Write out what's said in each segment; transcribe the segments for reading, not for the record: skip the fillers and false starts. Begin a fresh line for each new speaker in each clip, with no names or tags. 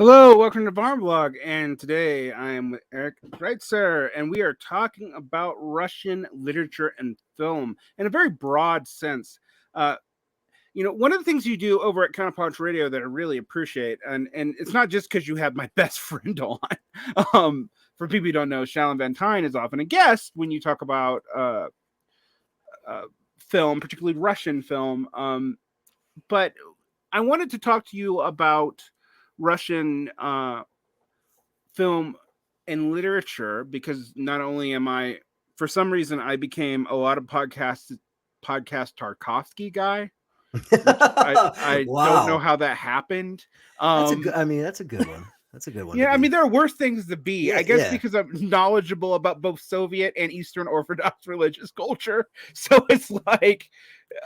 Hello, welcome to Varn Blog, and today I am with Eric Daitser, and we are talking about Russian literature and film in a very broad sense. Uh, one of the things you do over at Counterpunch Radio that I really appreciate, and it's not just because you have my best friend on. For people who don't know, Stalin Van Tyne is often a guest when you talk about film, particularly Russian film. But I wanted to talk to you about Russian film and literature because not only am I, for some reason, I became a lot of podcast Tarkovsky guy, which I don't know
Wow.
how that happened.
That's a good, that's a good one. That's a good one to
Yeah, I
be.
mean, there are worse things to be.
Yeah,
I guess
yeah.
because I'm knowledgeable about both Soviet and Eastern Orthodox religious culture. So it's like,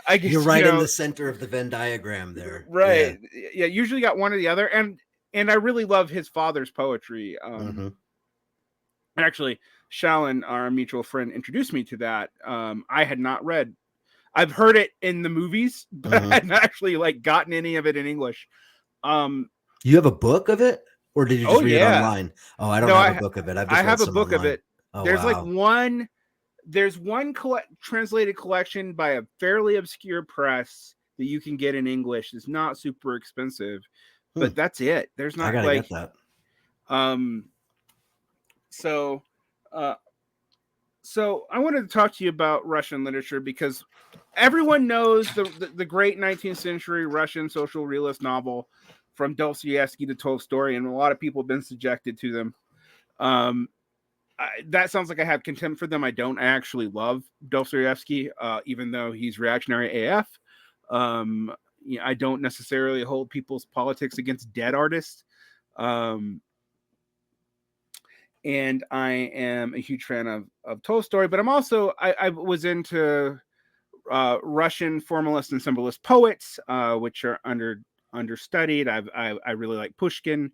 I guess,
You're right in the center of the Venn diagram there. Yeah.
right. Yeah, usually got one or the other. And I really love his father's poetry.
Mm-hmm.
And actually, Shalin, our mutual friend, introduced me to that. I had not read. I've heard it in the movies, but I hadn't actually gotten any of it in English.
You have a book of it, or did you just read it online? Oh, I don't have a book of it. I've just read
have a
some
book
online.
of it.
Oh,
There's
wow.
there's one translated collection by a fairly obscure press that you can get in English. It's not super expensive, but that's it. There's not
I gotta get that.
So, so I wanted to talk to you about Russian literature because everyone knows the great 19th century Russian social realist novel from Dostoevsky to Tolstoy, and a lot of people have been subjected to them. That sounds like I have contempt for them. I don't. I actually love Dostoevsky, even though he's reactionary AF. I don't necessarily hold people's politics against dead artists. And I am a huge fan of Tolstoy, but I'm also I was into Russian formalist and symbolist poets, which are understudied. I really like Pushkin.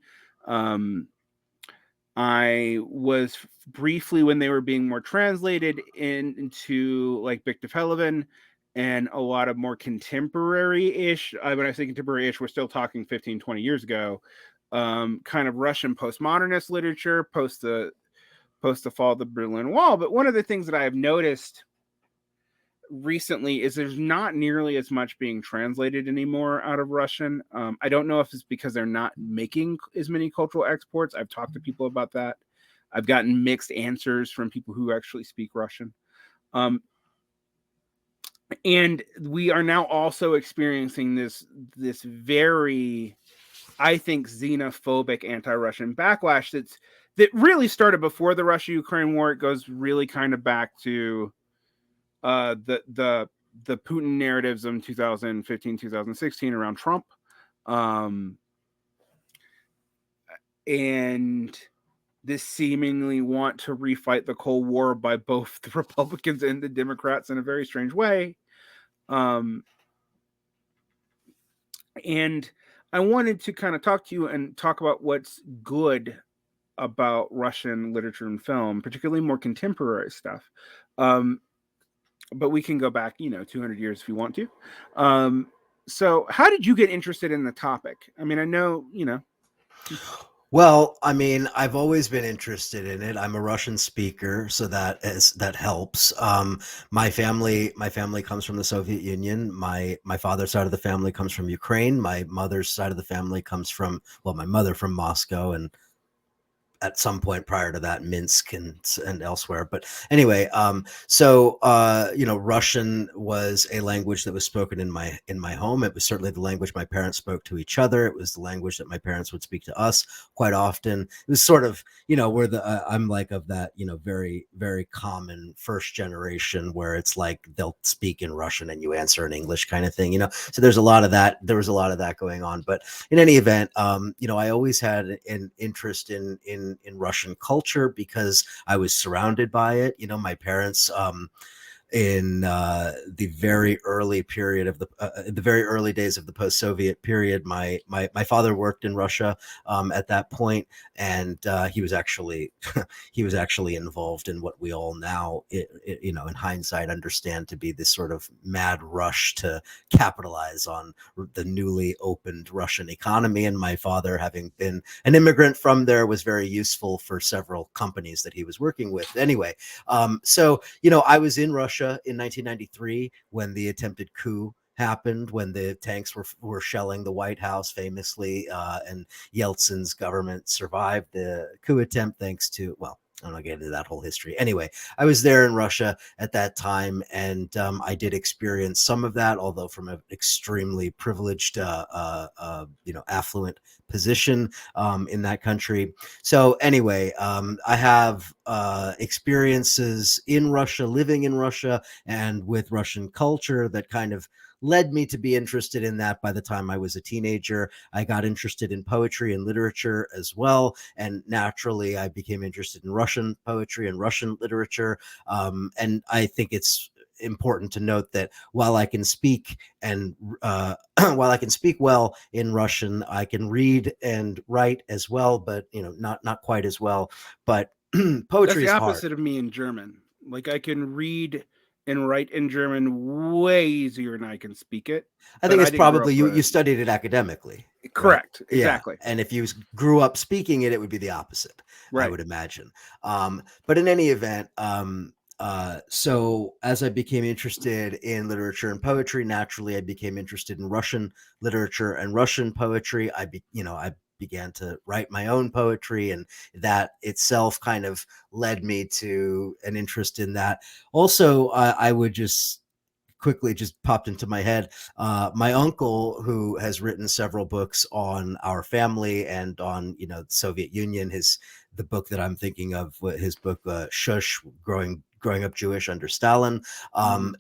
I was briefly, when they were being more translated into like Victor Pelevin and a lot of more contemporary-ish. When I say contemporary-ish, we're still talking 15, 20 years ago. Kind of Russian postmodernist literature post the fall of the Berlin Wall. But one of the things that I have noticed recently is there's not nearly as much being translated anymore out of Russian. I don't know if it's because they're not making as many cultural exports. I've talked to people about that. I've gotten mixed answers from people who actually speak Russian. And we are now also experiencing this very, I think, xenophobic anti-Russian backlash that really started before the Russia-Ukraine war. It goes really kind of back to the Putin narratives in 2015, 2016 around Trump. And this seemingly want to refight the Cold War by both the Republicans and the Democrats in a very strange way. And I wanted to kind of talk to you and talk about what's good about Russian literature and film, particularly more contemporary stuff. But we can go back, 200 years if you want to. So how did you get interested in the topic? I mean, I know.
Well, I mean, I've always been interested in it. I'm a Russian speaker, so that helps. My family comes from the Soviet Union. My father's side of the family comes from Ukraine. My mother's side of the family comes from, well, my mother from Moscow, and at some point prior to that, Minsk and elsewhere. But anyway, Russian was a language that was spoken in my home. It was certainly the language my parents spoke to each other. It was the language that my parents would speak to us quite often. It was sort of, where I'm like of that, very, very common first generation where it's like they'll speak in Russian and you answer in English kind of thing, So there's a lot of that. There was a lot of that going on. But in any event, I always had an interest in Russian culture because I was surrounded by it. My parents, in the very early period of the very early days of the post-Soviet period. My father worked in Russia at that point, and he was actually he was actually involved in what we all now, in hindsight, understand to be this sort of mad rush to capitalize on the newly opened Russian economy. And my father, having been an immigrant from there, was very useful for several companies that he was working with. Anyway, so I was in Russia in 1993 when the attempted coup happened, when the tanks were shelling the White House famously, and Yeltsin's government survived the coup attempt thanks to, well, I'm not getting into that whole history. Anyway, I was there in Russia at that time, and I did experience some of that, although from an extremely privileged, affluent position in that country. So anyway, I have experiences in Russia, living in Russia, and with Russian culture that kind of led me to be interested in that by the time I was a teenager. I got interested in poetry and literature as well. And naturally, I became interested in Russian poetry and Russian literature. And I think it's important to note that while I can speak and while I can speak well in Russian, I can read and write as well, but not quite as well. But
That's
poetry
the
is hard.
opposite of me in German. Like I can read and write in German way easier than I can speak it.
I
But
think
I
it's
didn't grow
probably
up
you studied it academically, right?
correct.
Yeah.
Exactly.
And if you grew up speaking it, it would be the opposite, I
Right.
would imagine. But in any event, so as I became interested in literature and poetry, naturally I became interested in Russian literature and Russian poetry. I began to write my own poetry, and that itself kind of led me to an interest in that. Also, I would just quickly just popped into my head. My uncle, who has written several books on our family and on the Soviet Union, the book that I'm thinking of, his book Shush, growing up Jewish under Stalin.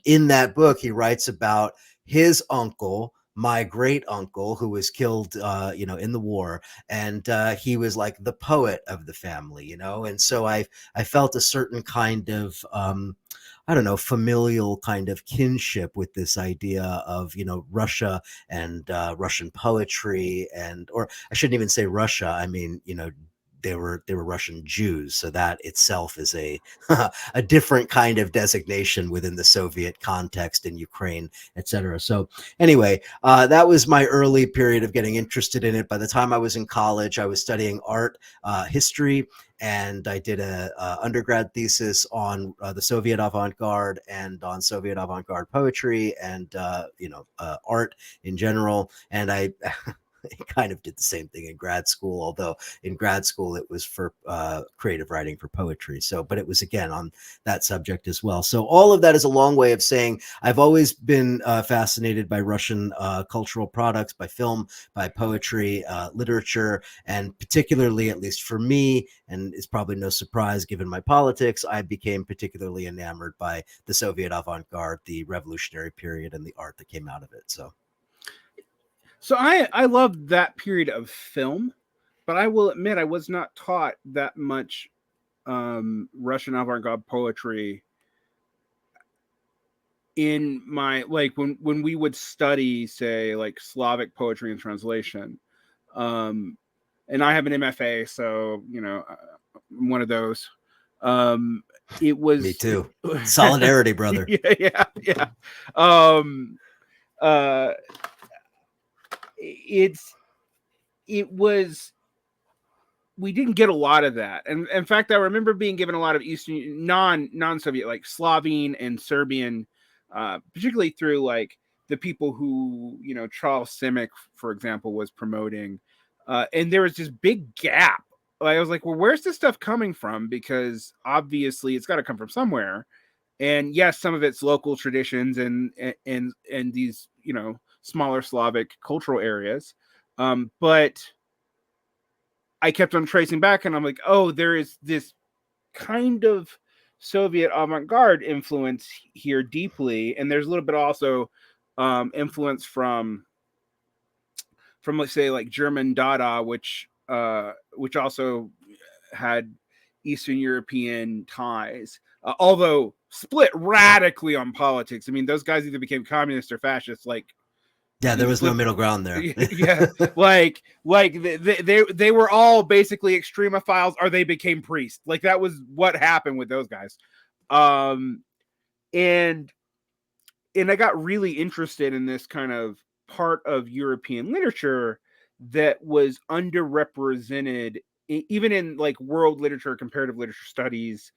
In that book, he writes about his uncle, my great uncle, who was killed in the war, and he was like the poet of the family, and so I felt a certain kind of I don't know, familial kind of kinship with this idea of, Russia and Russian poetry, or I shouldn't even say Russia. I mean, they were Russian Jews, so that itself is a a different kind of designation within the Soviet context in Ukraine, etc. So anyway, that was my early period of getting interested in it. By the time I was in college, I was studying art history, and I did a undergrad thesis on the Soviet avant-garde and on Soviet avant-garde poetry and art in general. And I kind of did the same thing in grad school, although in grad school it was for creative writing for poetry. So, but it was again on that subject as well. So all of that is a long way of saying I've always been fascinated by Russian cultural products, by film, by poetry, literature, and particularly, at least for me, and it's probably no surprise given my politics, I became particularly enamored by the Soviet avant-garde, the revolutionary period, and the art that came out of it.
So I love that period of film, but I will admit I was not taught that much Russian avant-garde poetry in my like when we would study, say, like Slavic poetry and translation. Um, and I have an MFA, so I'm one of those. It
Me
was
too. Solidarity, brother.
yeah. Um, uh, it's it was we didn't get a lot of that, and in fact, I remember being given a lot of Eastern non-Soviet, like Slovene and Serbian, particularly through like the people who Charles Simic, for example, was promoting, and there was this big gap. Like, I was like, well, where's this stuff coming from? Because obviously, it's got to come from somewhere. And yes, some of it's local traditions and these smaller Slavic cultural areas, but I kept on tracing back, and I'm like, oh, there is this kind of Soviet avant-garde influence here deeply, and there's a little bit also influence from let's say like German Dada, which also had Eastern European ties, although split radically on politics. I mean, those guys either became communists or fascists. Like,
Yeah, there was no middle ground there.
Yeah, like they were all basically extremophiles, or they became priests. Like, that was what happened with those guys. And I got really interested in this kind of part of European literature that was underrepresented, even in like world literature, comparative literature studies,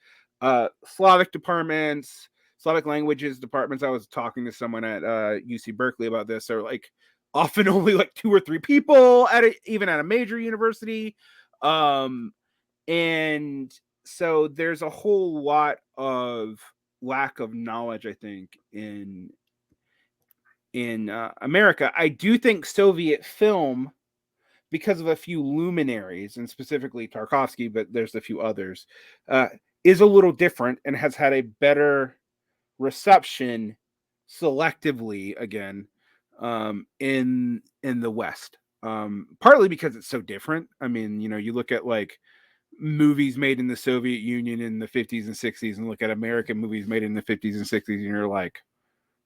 Slavic departments, Slavic languages departments. I was talking to someone at UC Berkeley about this. They're like often only like 2 or 3 people even at a major university. And so there's a whole lot of lack of knowledge, I think, in America. I do think Soviet film, because of a few luminaries, and specifically Tarkovsky, but there's a few others, is a little different and has had a better reception selectively again, in the West. Partly because it's so different. I mean, you look at like movies made in the Soviet Union in the 50s and 60s and look at American movies made in the 50s and 60s, and you're like,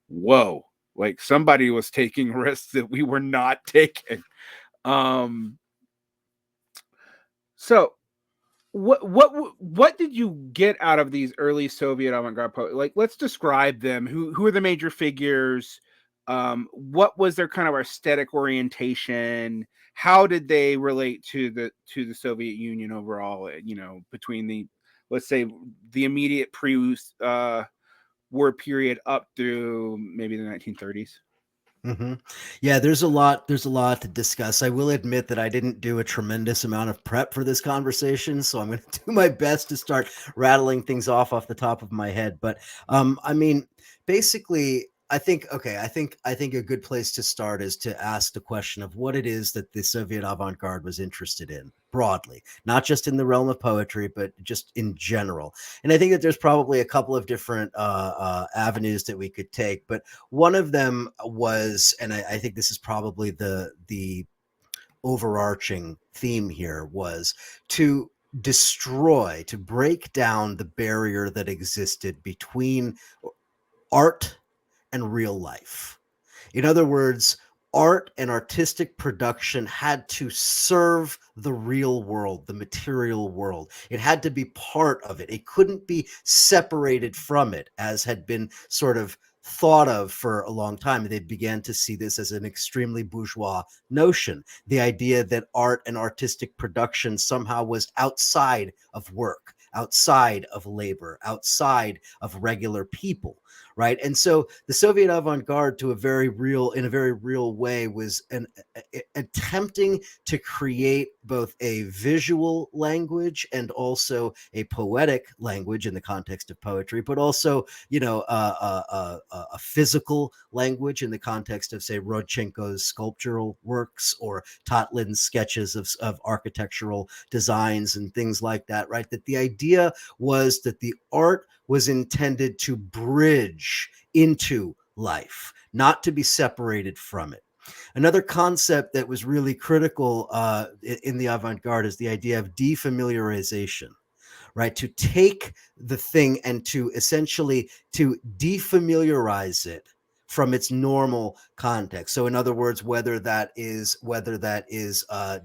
whoa, like somebody was taking risks that we were not taking. So what did you get out of these early Soviet avant-garde poets? Like, let's describe them. Who are the major figures? What was their kind of aesthetic orientation? How did they relate to the Soviet Union overall? Between the, let's say, the immediate war period up through maybe the 1930s.
Mm-hmm. Yeah, there's a lot to discuss. I will admit that I didn't do a tremendous amount of prep for this conversation, so I'm going to do my best to start rattling things off the top of my head. But I mean, basically, I think a good place to start is to ask the question of what it is that the Soviet avant-garde was interested in broadly, not just in the realm of poetry, but just in general. And I think that there's probably a couple of different avenues that we could take, but one of them was, and I think this is probably the overarching theme here, was to break down the barrier that existed between art and real life. In other words, art and artistic production had to serve the real world, the material world. It had to be part of it. It couldn't be separated from it, as had been sort of thought of for a long time. They began to see this as an extremely bourgeois notion, the idea that art and artistic production somehow was outside of work, outside of labor, outside of regular people. Right. And so the Soviet avant-garde, in a very real way, was attempting to create both a visual language and also a poetic language in the context of poetry, but also, a physical language in the context of, say, Rodchenko's sculptural works or Tatlin's sketches of architectural designs and things like that. Right. That the idea was that the art was intended to bridge into life, not to be separated from it. Another concept that was really critical in the avant-garde is the idea of defamiliarization, right? To take the thing and to essentially to defamiliarize it from its normal context. So in other words, whether that is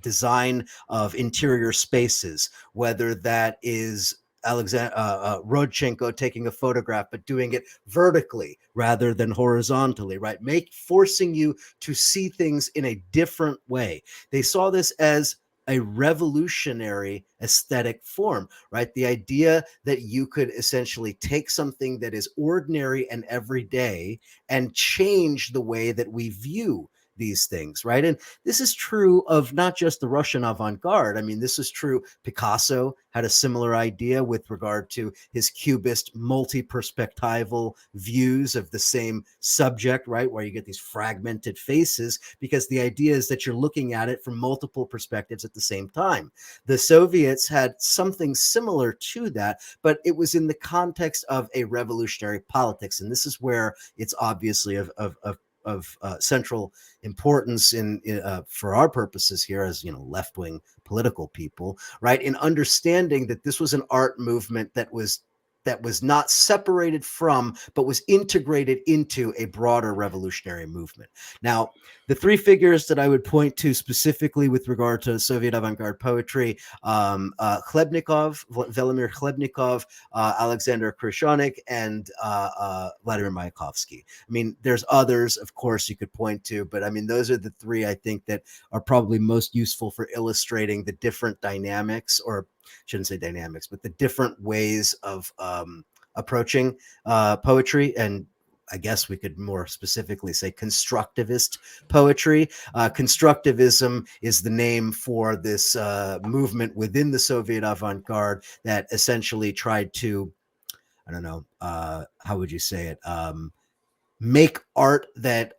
design of interior spaces, whether that is Rodchenko taking a photograph, but doing it vertically rather than horizontally, right? Forcing you to see things in a different way. They saw this as a revolutionary aesthetic form, right? The idea that you could essentially take something that is ordinary and everyday and change the way that we view these things, right? And this is true of not just the Russian avant-garde. I mean, this is true. Picasso had a similar idea with regard to his cubist multi-perspectival views of the same subject, right? Where you get these fragmented faces, because the idea is that you're looking at it from multiple perspectives at the same time. The Soviets had something similar to that, but it was in the context of a revolutionary politics. And this is where it's obviously of central importance in for our purposes here as left-wing political people, right? In understanding that this was an art movement that was not separated from, but was integrated into a broader revolutionary movement. Now, the three figures that I would point to specifically with regard to Soviet avant-garde poetry, Khlebnikov, Vladimir Khlebnikov, Alexander Krushonik, and Vladimir Mayakovsky. I mean, there's others, of course, you could point to, but I mean, those are the three I think that are probably most useful for illustrating the different dynamics, or shouldn't say dynamics, but the different ways of approaching poetry. And I guess we could more specifically say constructivist poetry. Constructivism is the name for this movement within the Soviet avant-garde that essentially tried to, I don't know, how would you say it, make art that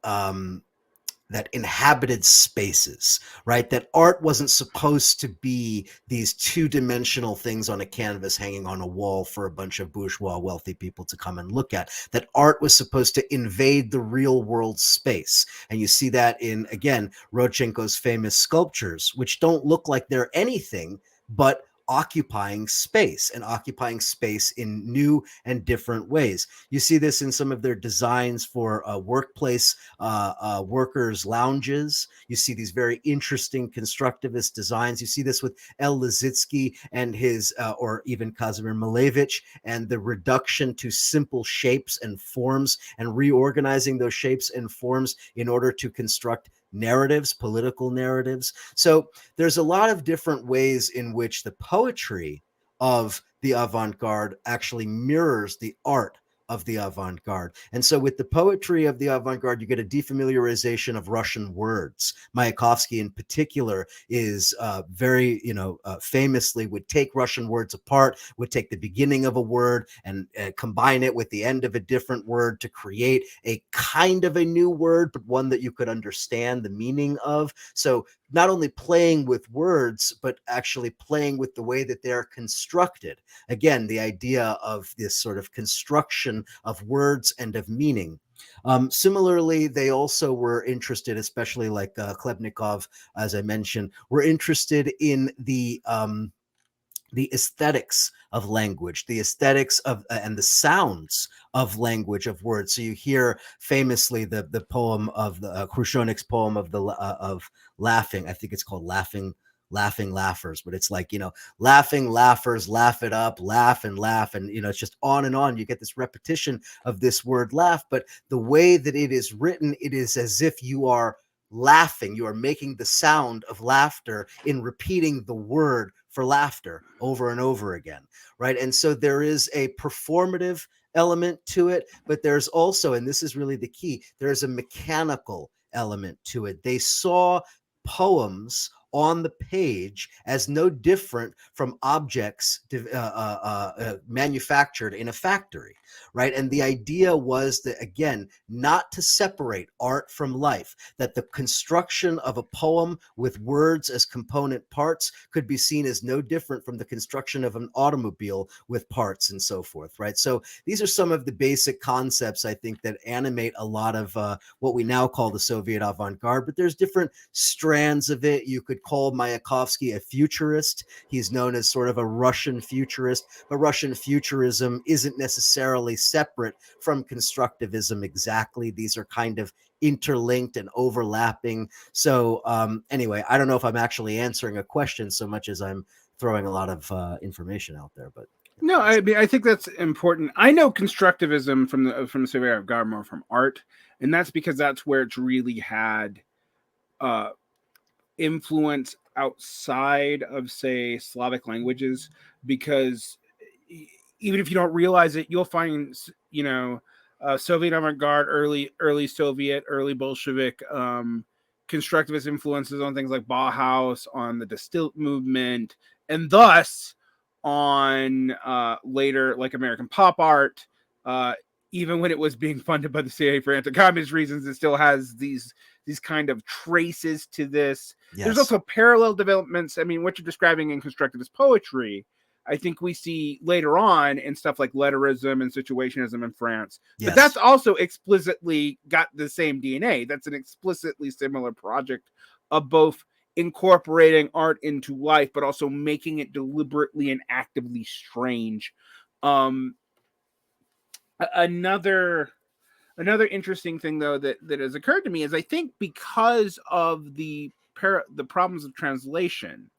inhabited spaces, right? That art wasn't supposed to be these two-dimensional things on a canvas hanging on a wall for a bunch of bourgeois wealthy people to come and look at. That art was supposed to invade the real world space. And you see that in, again, Rodchenko's famous sculptures, which don't look like they're anything but occupying space, and occupying space in new and different ways. You see this in some of their designs for workplace workers' lounges. You see these very interesting constructivist designs. You see this with El Lissitzky and his, or even Kazimir Malevich, and the reduction to simple shapes and forms, and reorganizing those shapes and forms in order to construct narratives, political narratives. So there's a lot of different ways in which the poetry of the avant-garde actually mirrors the art of the avant-garde. And so with the poetry of the avant-garde, you get a defamiliarization of Russian words. Mayakovsky in particular is very, famously would take Russian words apart, would take the beginning of a word and combine it with the end of a different word to create a kind of a new word, but one that you could understand the meaning of. So not only playing with words, but actually playing with the way that they're constructed. Again, the idea of this sort of construction of words and of meaning. Similarly, they also were interested, especially like Khlebnikov, as I mentioned, were interested in the aesthetics of language, the aesthetics of and the sounds of language, of words. So you hear famously the poem of the Krushonik's poem of the of laughing. I think it's called laughing laughers, but it's like, laughing laughers, laugh it up, laugh and laugh, and it's just on and on. You get this repetition of this word laugh, but the way that it is written, it is as if you are laughing, you are making the sound of laughter in repeating the word for laughter over and over again, right? And so there is a performative element to it, but there's also, and this is really the key, there's a mechanical element to it. They saw poems on the page as no different from objects manufactured in a factory, right? And the idea was that, again, not to separate art from life, that the construction of a poem with words as component parts could be seen as no different from the construction of an automobile with parts and so forth, right? So these are some of the basic concepts, I think, that animate a lot of what we now call the Soviet avant-garde, but there's different strands of it. You could call Mayakovsky a futurist. He's known as sort of a Russian futurist, but Russian futurism isn't necessarily separate from constructivism exactly. These are kind of interlinked and overlapping. So anyway, I don't know if I'm actually answering a question so much as I'm throwing a lot of information out there, but
no, I mean, I think that's important. I know constructivism from the Soviet avant-garde more from art, and that's because that's where it's really had influence outside of, say, Slavic languages, because even if you don't realize it, you'll find, Soviet avant-garde, early Soviet, early Bolshevik constructivist influences on things like Bauhaus, on the Distill movement, and thus on later, like, American pop art. Even when it was being funded by the CIA for anti-communist reasons, it still has these kind of traces to this. Yes. There's also parallel developments. I mean, what you're describing in constructivist poetry, I think we see later on in stuff like letterism and situationism in France. But
Yes.
that's also explicitly got the same DNA. That's an explicitly similar project of both incorporating art into life, but also making it deliberately and actively strange. Um, another interesting thing though that has occurred to me is I think because of the problems of translation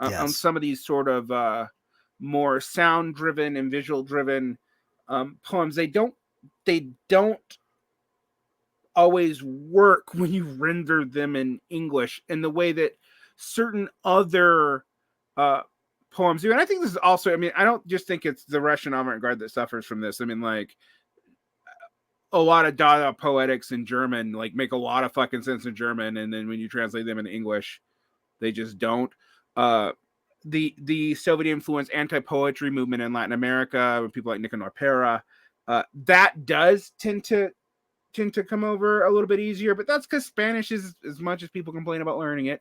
on
Yes.
some of these sort of more sound driven and visual driven poems, they don't always work when you render them in English in the way that certain other uh, poems do. And I think this is also, I mean, I don't just think it's the Russian avant-garde that suffers from this. I mean, like, a lot of Dada poetics in German like make a lot of fucking sense in German, and then when you translate them into English, they just don't. Uh, the Soviet influenced anti poetry movement in Latin America with people like Nicanor Pera, that does tend to come over a little bit easier, but that's because Spanish is, as much as people complain about learning it,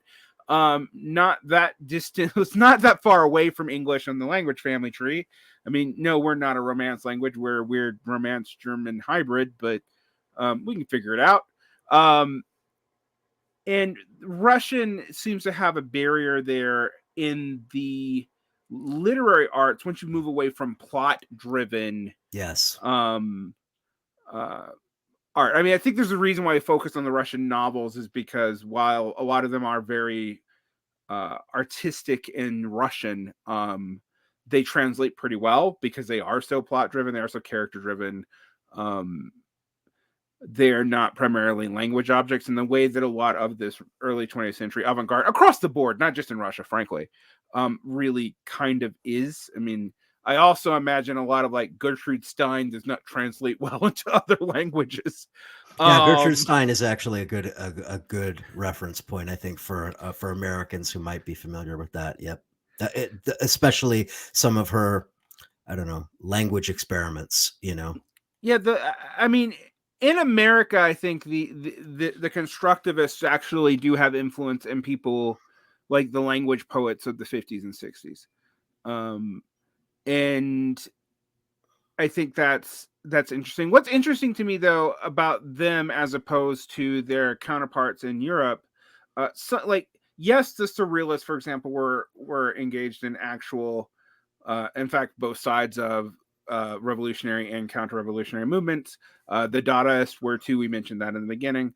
not that distant. It's not that far away from English on the language family tree. I mean, no, we're not a Romance language. We're a weird Romance German hybrid, but we can figure it out. And Russian seems to have a barrier there in the literary arts once you move away from plot driven
Yes.
uh, art. I mean, I think there's a reason why I focus on the Russian novels is because while a lot of them are very artistic in Russian, they translate pretty well because they are so plot driven, they are so character driven. Um, they're not primarily language objects in the way that a lot of this early 20th century avant-garde across the board, not just in Russia, frankly, really kind of is. I mean, I also imagine a lot of like Gertrude Stein does not translate well into other languages.
Yeah, Gertrude
Um,
Stein is actually a good reference point, I think, for Americans who might be familiar with that. Yep, especially some of her, I don't know, language experiments. You know.
yeah, I mean, in America, I think the constructivists actually do have influence in people like the language poets of the 50s and 60s. Um, and I think that's interesting. What's interesting to me though about them as opposed to their counterparts in Europe, so like yes, the surrealists, for example, were engaged in actual, in fact, both sides of revolutionary and counter-revolutionary movements. The Dadaists were too. We mentioned that in the beginning,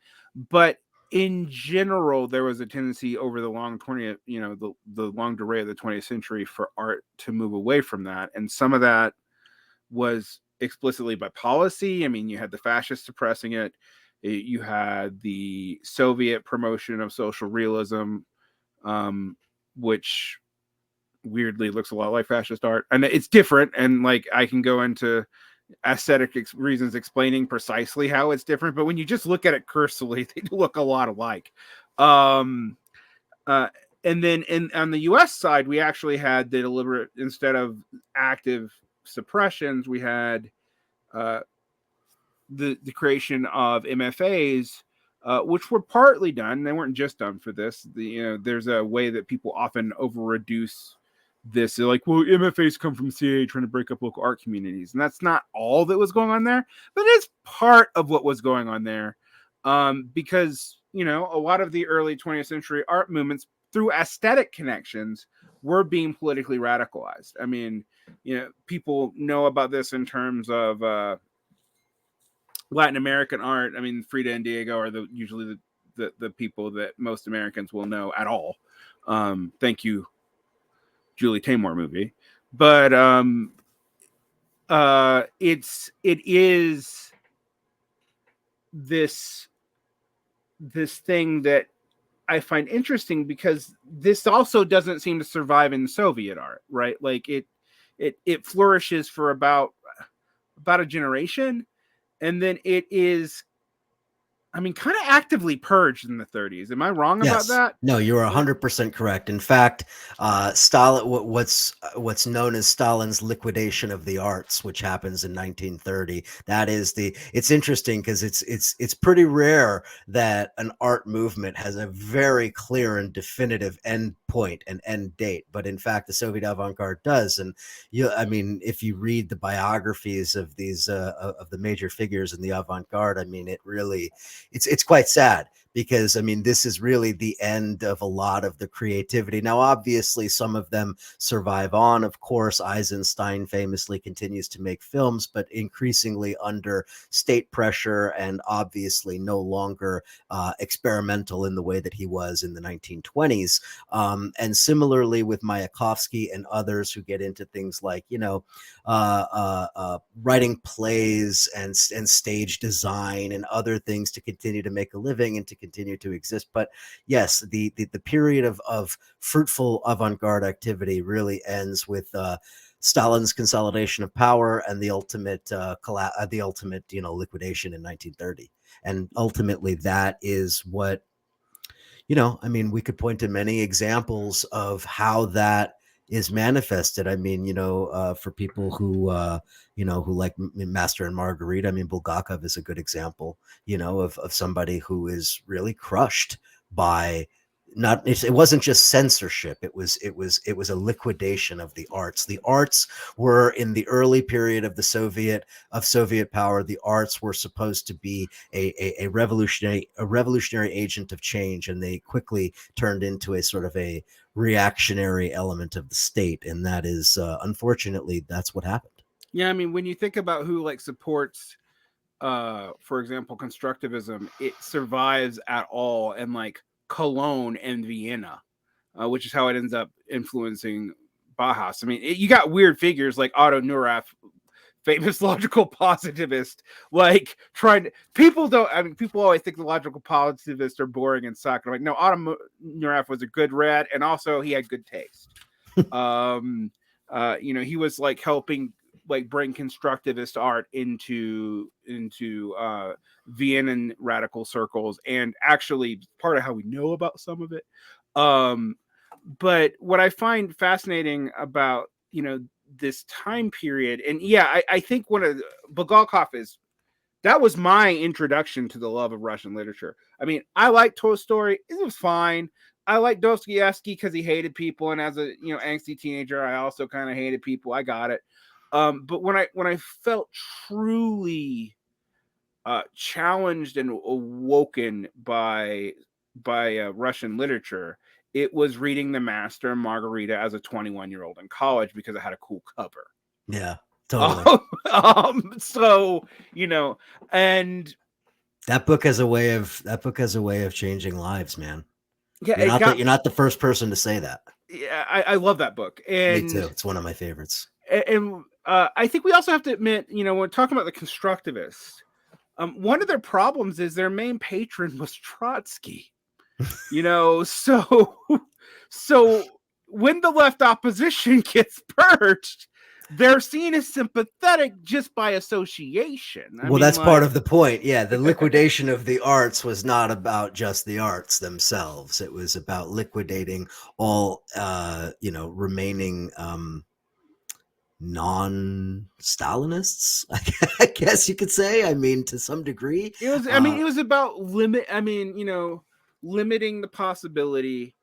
but in general, there was a tendency over the long 20th, the long durée of the 20th century for art to move away from that, and some of that was explicitly by policy. I mean, you had the fascists suppressing it. You had the Soviet promotion of social realism, which weirdly looks a lot like fascist art, and it's different. And like, I can go into aesthetic reasons explaining precisely how it's different, but when you just look at it cursorily, they do look a lot alike. Um, uh, and then on the U.S. side, we actually had the deliberate, instead of active suppressions, we had uh, the creation of MFAs, which were partly done. They weren't just done for this. There's a way that people often over reduce this. They're like, well, MFAs come from CIA trying to break up local art communities, and that's not all that was going on there, but it's part of what was going on there, because a lot of the early 20th century art movements, through aesthetic connections, were being politically radicalized. I mean, people know about this in terms of Latin American art. I mean, Frida and Diego are usually the people that most Americans will know at all. Thank you, Julie Taymor movie. But it is this thing that I find interesting because this also doesn't seem to survive in Soviet art, right? Like it flourishes for about a generation, and then it is I mean, kind of actively purged in the 30s. Am I wrong about
Yes.
that?
No, you're 100% correct. In fact, Stalin, what's known as Stalin's liquidation of the arts, which happens in 1930. That is the. It's interesting because it's pretty rare that an art movement has a very clear and definitive end point and end date. But in fact, the Soviet avant-garde does. And I mean, if you read the biographies of these of the major figures in the avant-garde, I mean, it's quite sad, because I mean, this is really the end of a lot of the creativity. Now, obviously, some of them survive on. Of course, Eisenstein famously continues to make films, but increasingly under state pressure, and obviously no longer experimental in the way that he was in the 1920s. And similarly with Mayakovsky and others who get into things like, writing plays and stage design and other things to continue to make a living and to continue to exist. But yes, the period of fruitful avant-garde activity really ends with Stalin's consolidation of power and the ultimate liquidation in 1930. And ultimately, that is what, I mean, we could point to many examples of how that is manifested. I mean, for people who like Master and Margarita, I mean, Bulgakov is a good example, of somebody who is really crushed by not, it wasn't just censorship. It was a liquidation of the arts. The arts were, in the early period of Soviet power, the arts were supposed to be a revolutionary agent of change, and they quickly turned into a sort of a reactionary element of the state. And that is, unfortunately, that's what happened.
Yeah, I mean, when you think about who like supports, for example, constructivism, it survives at all in like Cologne and Vienna, which is how it ends up influencing Bauhaus. I mean, you got weird figures like Otto Neurath, famous logical positivist, like trying to, people always think the logical positivists are boring and suck. I'm like, no, Otto Neurath was a good red, and also he had good taste. He was like helping like bring constructivist art into Vienna radical circles, and actually part of how we know about some of it. But what I find fascinating about this time period, and yeah, I think one of Bulgakov that was my introduction to the love of Russian literature. I mean, I like Tolstoy; it was fine. I like Dostoevsky because he hated people, and as a angsty teenager, I also kind of hated people. I got it. But when I felt truly challenged and awoken by Russian literature, it was reading The Master and Margarita as a 21-year-old in college because it had a cool cover.
Yeah, totally.
So and
that book has a way of changing lives, man.
yeah,
You're not the first person to say that.
Yeah, I love that book, and
me too. It's one of my favorites.
And I think we also have to admit, when we're talking about the constructivists, one of their problems is their main patron was Trotsky. So when the left opposition gets purged, they're seen as sympathetic just by association.
Well, that's part of the point. Yeah, the liquidation of the arts was not about just the arts themselves. It was about liquidating all, remaining non-Stalinists, I guess you could say. I mean, to some degree.
It was. I mean, it was about limiting the possibility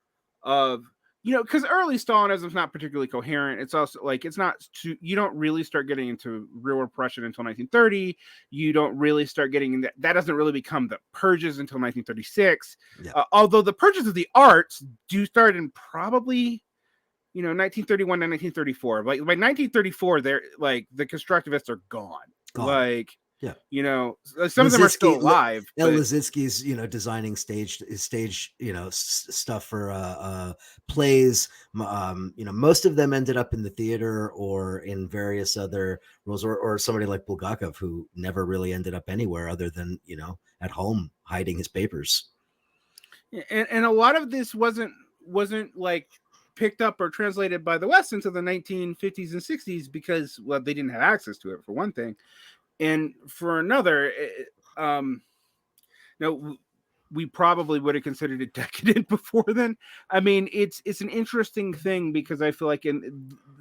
of because early Stalinism is not particularly coherent. It's also like it's not you don't really start getting into real repression until 1930. You don't really start getting that doesn't really become the purges until 1936.
Yeah.
Although the purges of the arts do start in probably 1931 to 1934. Like by 1934, they're like the constructivists are gone. Like. Yeah, some of them are still alive.
Lisinski's, designing stage, stuff for plays. Most of them ended up in the theater or in various other roles, or somebody like Bulgakov, who never really ended up anywhere other than at home hiding his papers.
And a lot of this wasn't like picked up or translated by the West until the 1950s and 60s because they didn't have access to it, for one thing. And for another, no, we probably would have considered it decadent before then. I mean, it's an interesting thing because I feel like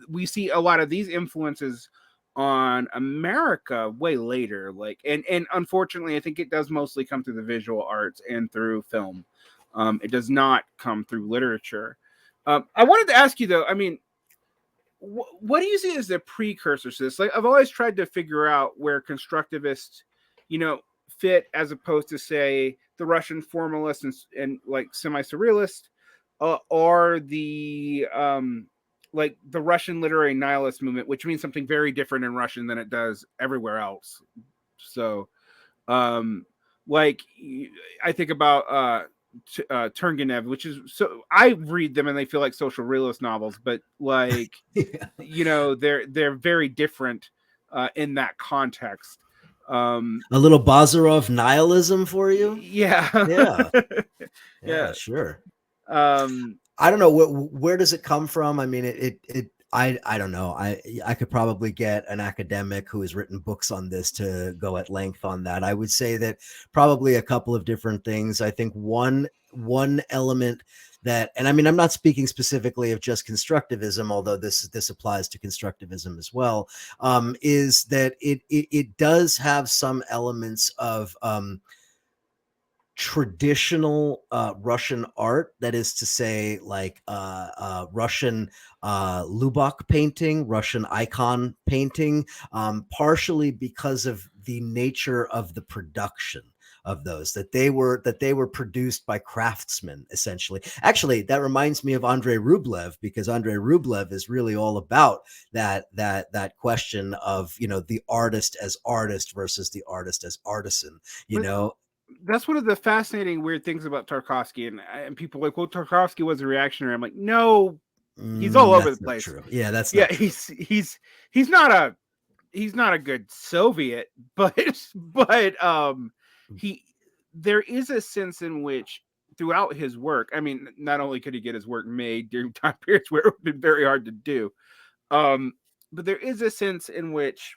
we see a lot of these influences on America way later. Like, and unfortunately, I think it does mostly come through the visual arts and through film. It does not come through literature. I wanted to ask you though. I mean, what do you see as the precursors to this? Like, I've always tried to figure out where constructivists, fit as opposed to say the Russian formalists and like semi-surrealist, or the like the Russian literary nihilist movement, which means something very different in Russian than it does everywhere else. So, um, like I think about Turgenev, which is so I read them and they feel like social realist novels, but like
Yeah.
they're very different in that context.
A little Bazarov nihilism for you?
Yeah,
Yeah.
yeah.
Yeah, sure.
Um,
I don't know where does it come from. I mean, I don't know. I could probably get an academic who has written books on this to go at length on that. I would say that probably a couple of different things. I think one element that, and I mean, I'm not speaking specifically of just constructivism, although this applies to constructivism as well, is that it does have some elements of traditional Russian art, that is to say, like Russian Lubak painting, Russian icon painting, partially because of the nature of the production of those, that they were produced by craftsmen essentially. Actually, that reminds me of Andrei Rublev, because Andrei Rublev is really all about that question of the artist as artist versus the artist as artisan. you
but
know
that's one of the fascinating weird things about Tarkovsky, and people are like, well, Tarkovsky was a reactionary. I'm like, no, he's all over the
That's not
place.
true. Yeah, that's
Yeah,
not true.
he's not a good Soviet, but he there is a sense in which throughout his work, I mean, not only could he get his work made during time periods where it would have been very hard to do, um, but there is a sense in which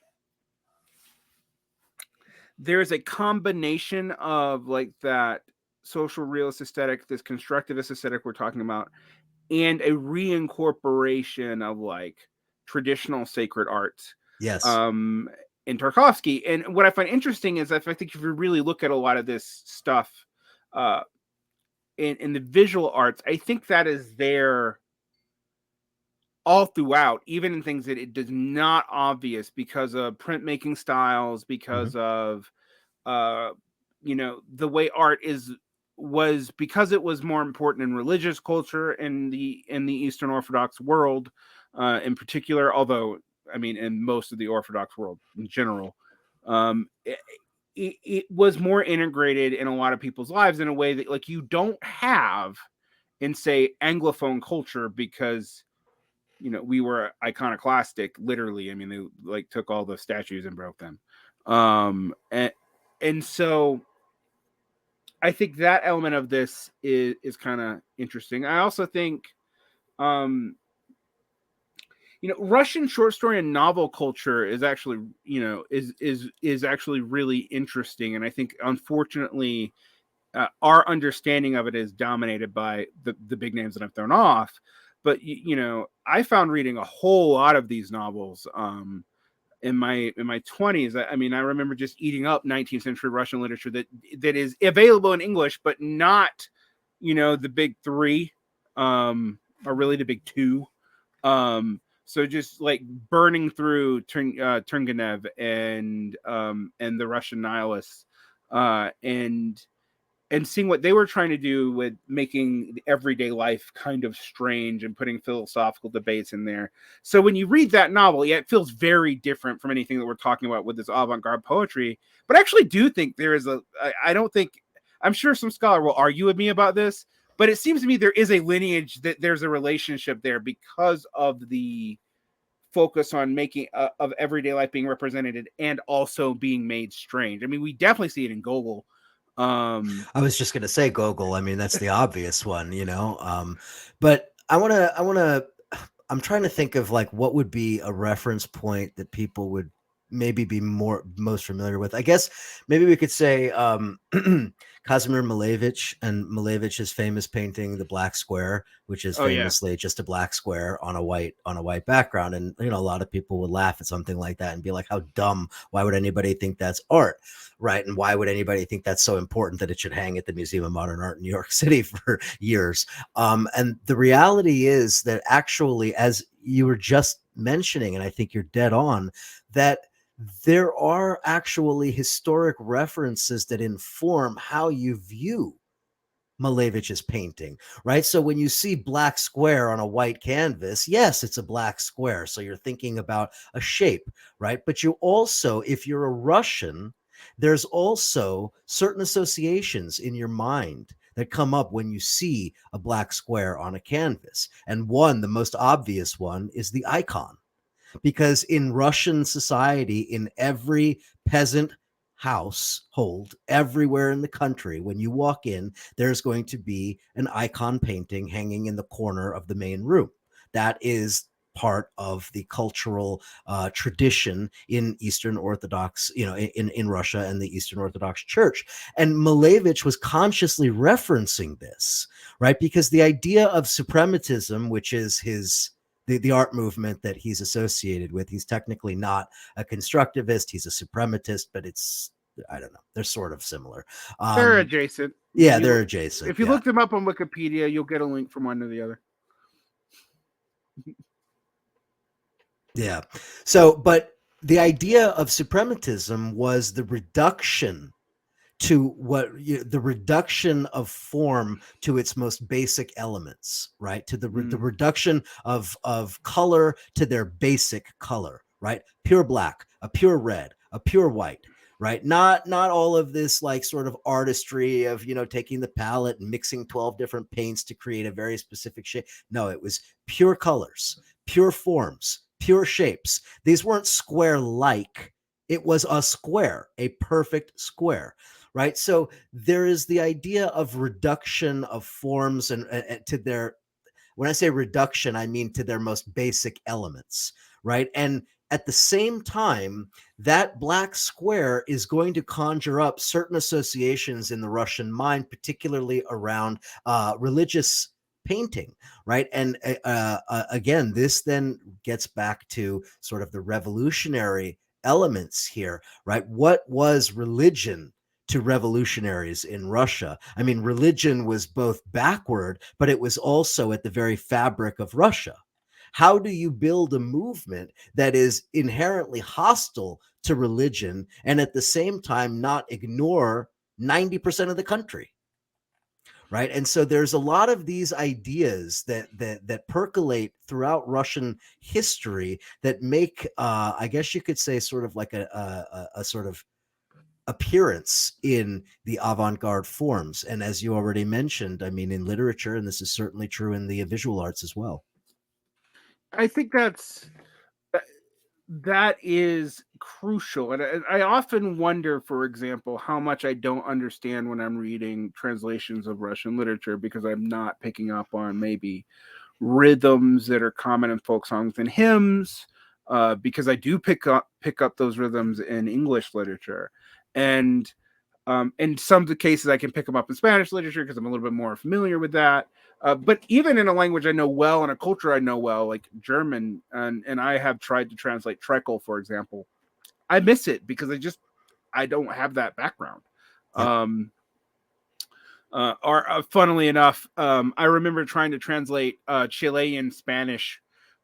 there's a combination of like that social realist aesthetic, this constructivist aesthetic we're talking about, and a reincorporation of like traditional sacred arts
Yes.
um in Tarkovsky. And what I find interesting is that I think if you really look at a lot of this stuff uh in the visual arts, I think that is there all throughout, even in things that it does not obvious because of printmaking styles,
Hmm.
because of uh the way art was because it was more important in religious culture in the Eastern Orthodox world, in particular, although I mean in most of the Orthodox world in general, it was more integrated in a lot of people's lives in a way that like you don't have in say Anglophone culture, because we were iconoclastic literally. I mean, they like took all the statues and broke them, and so I think that element of this is kind of interesting. I also think, um, Russian short story and novel culture is actually, is actually really interesting, and I think unfortunately, our understanding of it is dominated by the big names that I've thrown off. But I found reading a whole lot of these novels. In my 20s. I mean, I remember just eating up 19th century Russian literature that is available in English, but not the big three, or really the big two. So just like burning through Turgenev and the Russian nihilists, and seeing what they were trying to do with making the everyday life kind of strange and putting philosophical debates in there. So when you read that novel, yeah, it feels very different from anything that we're talking about with this avant-garde poetry. But I actually do think there is I don't think, I'm sure some scholar will argue with me about this, but it seems to me there is a lineage, that there's a relationship there because of the focus on making of everyday life being represented and also being made strange. I mean, we definitely see it in Gogol.
I was just gonna say Gogol. I mean, that's the obvious one. But I wanna I'm trying to think of like what would be a reference point that people would maybe be most familiar with. I guess maybe we could say Kazimir Malevich, and Malevich's famous painting, The Black Square, which is
Oh yeah.
famously just a black square on a white background. And a lot of people would laugh at something like that and be like, "How dumb! Why would anybody think that's art?" Right? And why would anybody think that's so important that it should hang at the Museum of Modern Art in New York City for years? And the reality is that actually, as you were just mentioning, and I think you're dead on, that there are actually historic references that inform how you view Malevich's painting, right? So when you see black square on a white canvas, yes, it's a black square. So you're thinking about a shape, right? But you also, if you're a Russian, there's also certain associations in your mind that come up when you see a black square on a canvas. And one, the most obvious one, is the icon, because in Russian society, in every peasant household everywhere in the country, when you walk in, there's going to be an icon painting hanging in the corner of the main room. That is part of the cultural tradition in Eastern Orthodox, in Russia and the Eastern Orthodox Church. And Malevich was consciously referencing this, right? Because the idea of suprematism, which is the art movement that he's associated with. He's technically not a constructivist. He's a suprematist, but I don't know. They're sort of similar.
They're adjacent.
Yeah, they're adjacent.
If you
Yeah.
look them up on Wikipedia, you'll get a link from one to the other.
Yeah. So, but the idea of suprematism was the reduction the reduction of form to its most basic elements, right? To the reduction of color to their basic color, right? Pure black, a pure red, a pure white, right? Not all of this like sort of artistry of, taking the palette and mixing 12 different paints to create a very specific shape. No, it was pure colors, pure forms, pure shapes. These weren't square like. It was a square, a perfect square, right? So there is the idea of reduction of forms and to their, when I say reduction, I mean to their most basic elements, right? And at the same time, that black square is going to conjure up certain associations in the Russian mind, particularly around religious painting, right? And again, this then gets back to sort of the revolutionary elements here, right? What was religion to revolutionaries in Russia? I mean, religion was both backward, but it was also at the very fabric of Russia. How do you build a movement that is inherently hostile to religion and at the same time not ignore 90% of the country? Right. And so there's a lot of these ideas that percolate throughout Russian history that make, I guess you could say, sort of like a sort of appearance in the avant-garde forms. And as you already mentioned, I mean, in literature, and this is certainly true in the visual arts as well.
I think that is crucial. And I often wonder, for example, how much I don't understand when I'm reading translations of Russian literature because I'm not picking up on maybe rhythms that are common in folk songs and hymns, because I do pick up those rhythms in English literature. And in some of the cases, I can pick them up in Spanish literature because I'm a little bit more familiar with that. But even in a language I know well and a culture I know well, like German, and I have tried to translate Trekkel, for example, I miss it because I don't have that background.
Yep.
Funnily enough, I remember trying to translate Chilean Spanish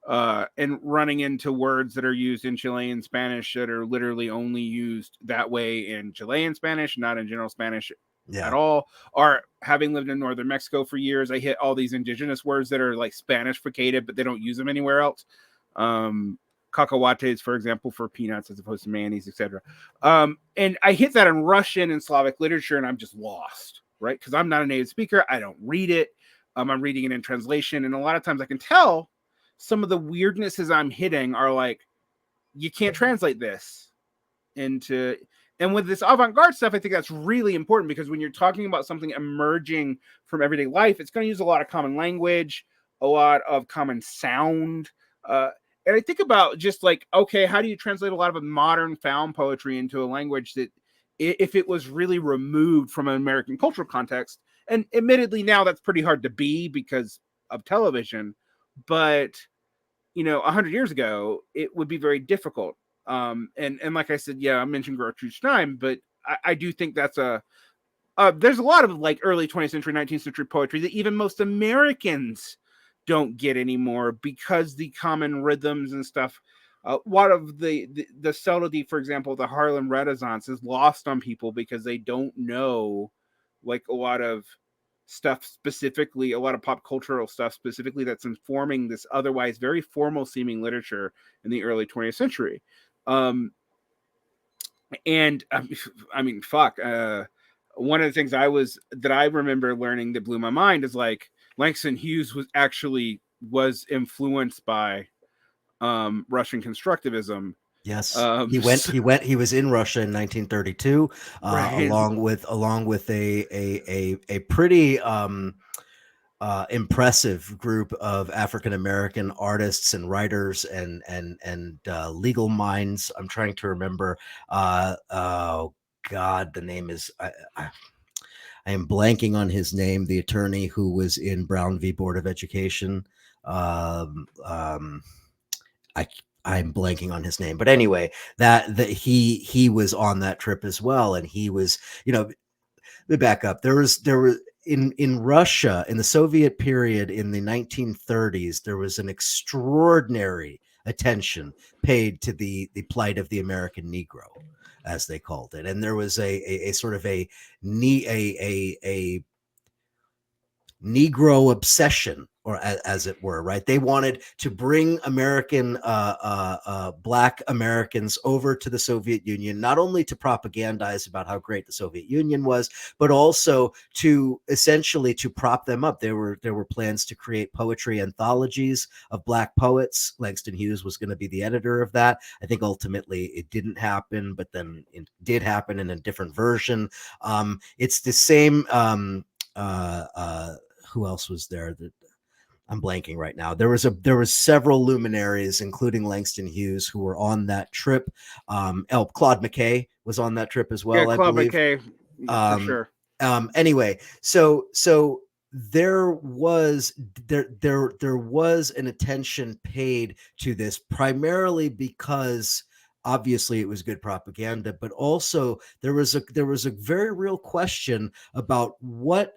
and running into words that are used in Chilean Spanish that are literally only used that way in Chilean Spanish, not in general Spanish at all. Or having lived in northern Mexico for years, I hit all these indigenous words that are like Spanish-fricated, but they don't use them anywhere else. Cacahuates, for example, for peanuts as opposed to mayonnaise, etc. And I hit that in Russian and Slavic literature, and I'm just lost, right? Because I'm not a native speaker. I don't read it. I'm reading it in translation. And a lot of times I can tell some of the weirdnesses I'm hitting are like, you can't translate this into, and with this avant-garde stuff, I think that's really important because when you're talking about something emerging from everyday life, it's going to use a lot of common language, a lot of common sound, and I think about just like, okay, how do you translate a lot of modern found poetry into a language that, if it was really removed from an American cultural context, and admittedly now that's pretty hard to be because of television, but 100 years ago it would be very difficult. And like I said, yeah, I mentioned Gertrude Stein, but I do think that's there's a lot of like early 20th century, 19th century poetry that even most Americans don't get anymore because the common rhythms and stuff. A lot of the subtlety, for example, the Harlem Renaissance is lost on people because they don't know like a lot of stuff specifically, a lot of pop cultural stuff specifically that's informing this otherwise very formal seeming literature in the early 20th century. Um, and I mean, fuck. One of the things I remember learning that blew my mind is like Langston Hughes was influenced by Russian constructivism.
Yes,
Um,
he was in Russia in 1932,
right.
along with a pretty impressive group of African American artists and writers and legal minds. I'm trying to remember. Oh God, the name is. I am blanking on his name. The attorney who was in Brown v. Board of Education. Um, um, I I'm blanking on his name, but anyway, that he was on that trip as well, and he was, let me back up. There was in Russia in the Soviet period in the 1930s, there was an extraordinary attention paid to the plight of the American Negro, as they called it, and there was a sort of a Negro obsession, or as it were, right? They wanted to bring Black Americans over to the Soviet Union, not only to propagandize about how great the Soviet Union was, but also to essentially to prop them up. There were plans to create poetry anthologies of Black poets. Langston Hughes was going to be the editor of that. I think ultimately it didn't happen, but then it did happen in a different version. It's the same. Who else was there that I'm blanking right now? There was several luminaries, including Langston Hughes, who were on that trip. Claude McKay was on that trip as
Yeah,
well, I
Claude
believe.
McKay, for
Um,
sure.
anyway, so there was there was an attention paid to this primarily because obviously it was good propaganda, but also there was a very real question about what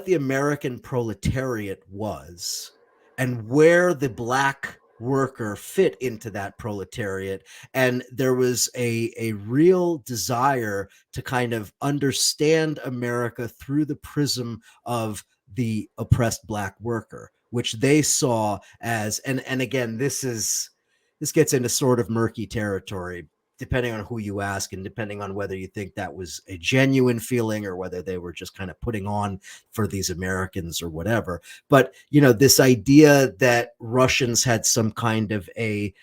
the American proletariat was and where the Black worker fit into that proletariat. And there was a real desire to kind of understand America through the prism of the oppressed Black worker, which they saw as, and again, this gets into sort of murky territory, depending on who you ask and depending on whether you think that was a genuine feeling or whether they were just kind of putting on for these Americans or whatever. But this idea that Russians had some kind of a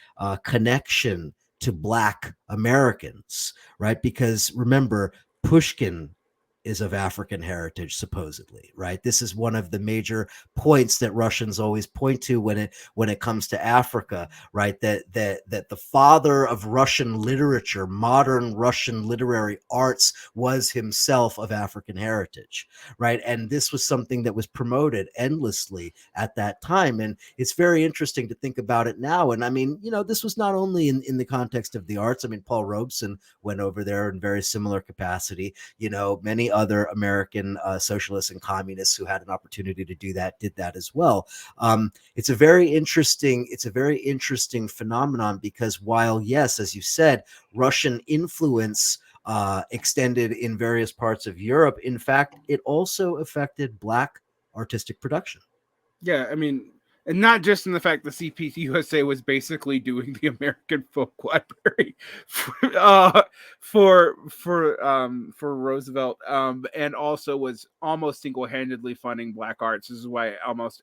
connection to Black Americans, right? Because remember, Pushkin is of African heritage, supposedly, right? This is one of the major points that Russians always point to when it comes to Africa, right? That the father of Russian literature, modern Russian literary arts, was himself of African heritage, right? And this was something that was promoted endlessly at that time. And it's very interesting to think about it now. And I mean, this was not only in the context of the arts. I mean, Paul Robeson went over there in very similar capacity. Many other American socialists and communists who had an opportunity to do that did that as well. It's a very interesting phenomenon because while, yes, as you said, Russian influence extended in various parts of Europe, in fact, it also affected Black artistic production.
Yeah, I mean, and not just in the fact the CPUSA was basically doing the American Folk Library for Roosevelt, and also was almost single handedly funding Black arts. This is why almost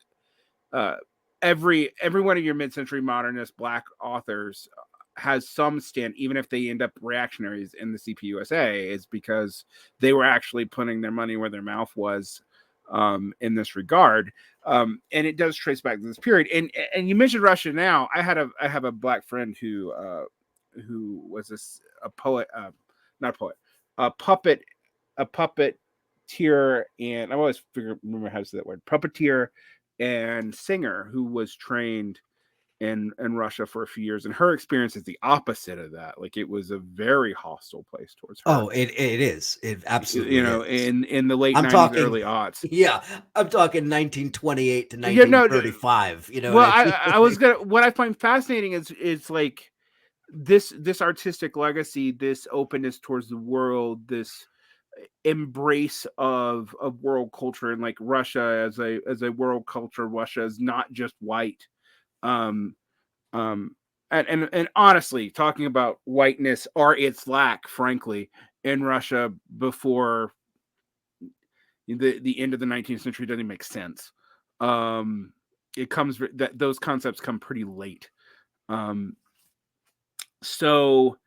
uh, every one of your mid century modernist Black authors has some stint, even if they end up reactionaries in the CPUSA, is because they were actually putting their money where their mouth was. in this regard. And it does trace back to this period. And you mentioned Russia. Now, I have a black friend who was a poet, not a poet, a puppet, a puppeteer, and I always remember how to say that word, puppeteer and singer, who was trained in Russia for a few years, and her experience is the opposite of that. Like, it was a very hostile place towards her.
Oh, it is. It
You
absolutely
know,
is.
in the late
I'm
90s,
talking,
early aughts.
yeah, I'm talking 1928 to
Yeah, no.
1935. You know what
Well,
I mean?
I was gonna. What I find fascinating is like this artistic legacy, this openness towards the world, this embrace of world culture, and like Russia as a world culture. Russia is not just white. Um, um, and honestly, talking about whiteness or its lack, frankly, in Russia before the end of the 19th century doesn't make sense. Um, it comes that those concepts come pretty late. Um, so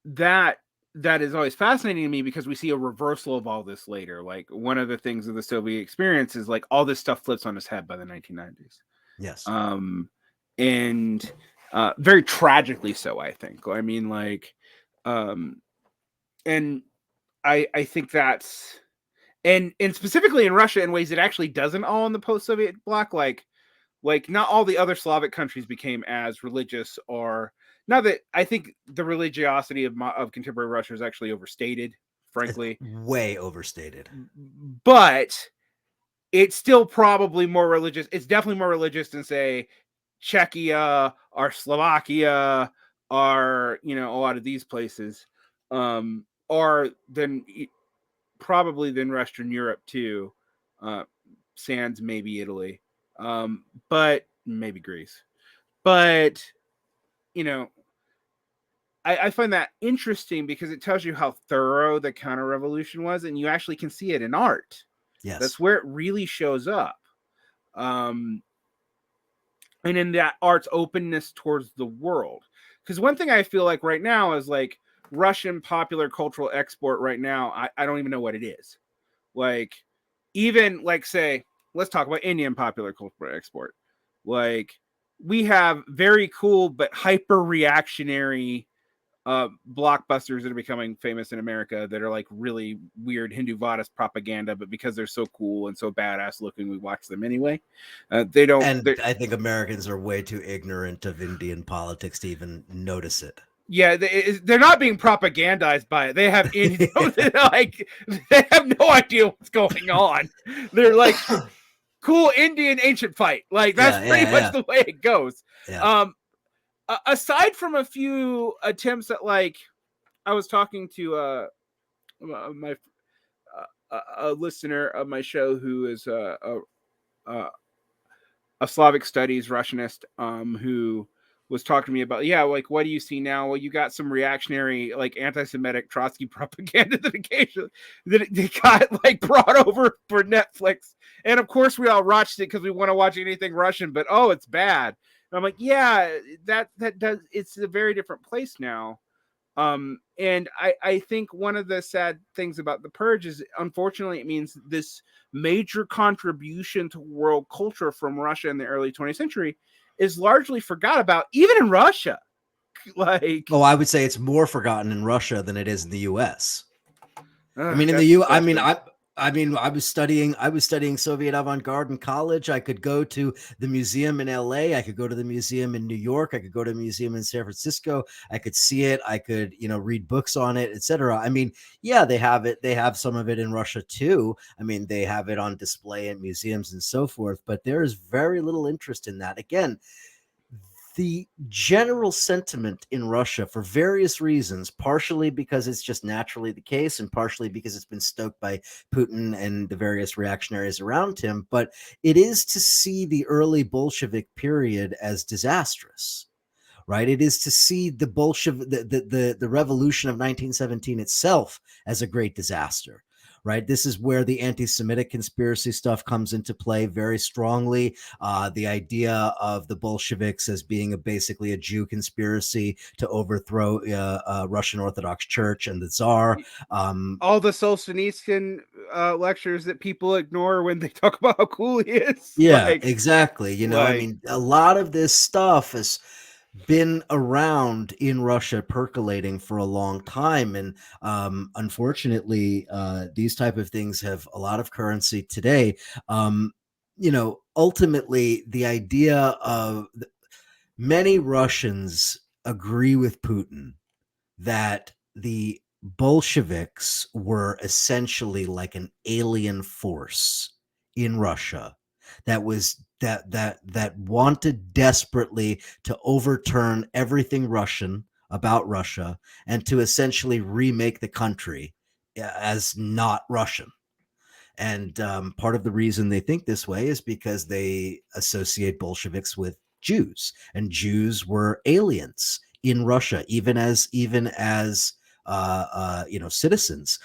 that that is always fascinating to me because we see a reversal of all this later. Like, one of the things of the Soviet experience is like all this stuff flips on its head by the 1990s.
Yes.
And very tragically so, I think. I mean, like, um, and I think that's and specifically in Russia, in ways it actually doesn't all in the post-Soviet bloc. Like not all the other Slavic countries became as religious, or not that I think the religiosity of contemporary Russia is actually overstated,
It's
frankly,
way overstated.
but it's still probably more religious. It's definitely more religious than, say, Czechia or Slovakia, or a lot of these places, or than probably than Western Europe too, sans maybe Italy, but maybe Greece. But you know, I find that interesting because it tells you how thorough the counter revolution was, and you actually can see it in art.
Yes.
That's where it really shows up. Um, and in that art's openness towards the world. Because one thing I feel like right now is like Russian popular cultural export right now, I don't even know what it is. Like, even like, say, let's talk about Indian popular cultural export. Like, we have very cool but hyper reactionary blockbusters that are becoming famous in America that are like really weird Hindu Vadist propaganda, but because they're so cool and so badass looking, we watch them anyway. They don't.
And I think Americans are way too ignorant of Indian politics to even notice it.
Yeah, they're not being propagandized by it. They have like they have no idea what's going on. They're like cool Indian ancient fight. Like, that's
Yeah,
pretty much
yeah,
the way it goes.
yeah.
Aside from a few attempts at, like, I was talking to my a listener of my show who is a Slavic studies Russianist, who was talking to me about, yeah, like, what do you see now? Well, you got some reactionary, like, anti-Semitic Trotsky propaganda that occasionally that got like brought over for Netflix, and of course we all watched it because we want to watch anything Russian, but oh, it's bad. And I'm like, yeah, that does. It's a very different place now. And I think one of the sad things about the purge is, unfortunately, it means this major contribution to world culture from Russia in the early 20th century is largely forgot about, even in Russia. Like,
Well, I would say it's more forgotten in Russia than it is in the U.S. I mean, in the
that's
U,
that's true.
I mean, I was studying Soviet avant-garde in college. I could go to the museum in LA. I could go to the museum in New York. I could go to a museum in San Francisco. I could see it. I could, read books on it, etc. I mean, yeah, they have it. They have some of it in Russia too. I mean, they have it on display in museums and so forth, but there is very little interest in that. Again, the general sentiment in Russia, for various reasons, partially because it's just naturally the case, and partially because it's been stoked by Putin and the various reactionaries around him, but it is to see the early Bolshevik period as disastrous. Right, it is to see the Bolshevik, the revolution of 1917 itself as a great disaster. Right, this is where the anti-Semitic conspiracy stuff comes into play very strongly. The idea of the Bolsheviks as being basically a Jew conspiracy to overthrow Russian Orthodox Church and the Tsar.
All the Solzhenitsyn lectures that people ignore when they talk about how cool he is.
Yeah, exactly. You know, I
like
mean, a lot of this stuff has been around in Russia percolating for a long time. And unfortunately, these type of things have a lot of currency today. Ultimately, the idea of many Russians agree with Putin that the Bolsheviks were essentially like an alien force in Russia that wanted desperately to overturn everything Russian about Russia and to essentially remake the country as not Russian. And part of the reason they think this way is because they associate Bolsheviks with Jews, and Jews were aliens in Russia, even as citizens.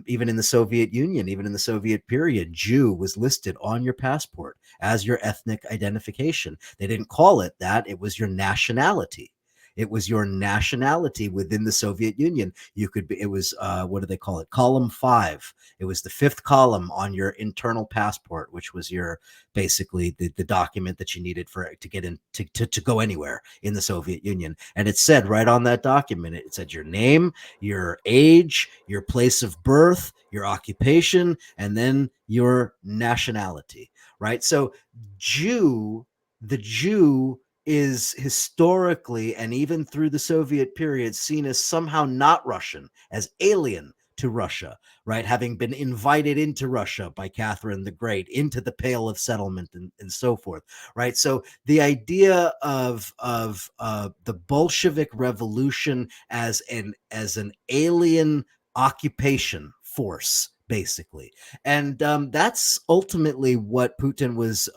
Even in the Soviet Union, even in the Soviet period, Jew was listed on your passport as your ethnic identification. They didn't call it that; it was your nationality. It was your nationality within the Soviet Union. You could be. It was what do they call it? Column 5. It was the 5th column on your internal passport, which was your basically the document that you needed for to get in to go anywhere in the Soviet Union. And it said right on that document, it said your name, your age, your place of birth, your occupation, and then your nationality. Right. So the Jew is historically and even through the Soviet period seen as somehow not Russian, as alien to Russia, right? Having been invited into Russia by Catherine the Great, into the Pale of Settlement, and so forth, right? So the idea of the Bolshevik Revolution as an alien occupation force, basically, and that's ultimately what Putin was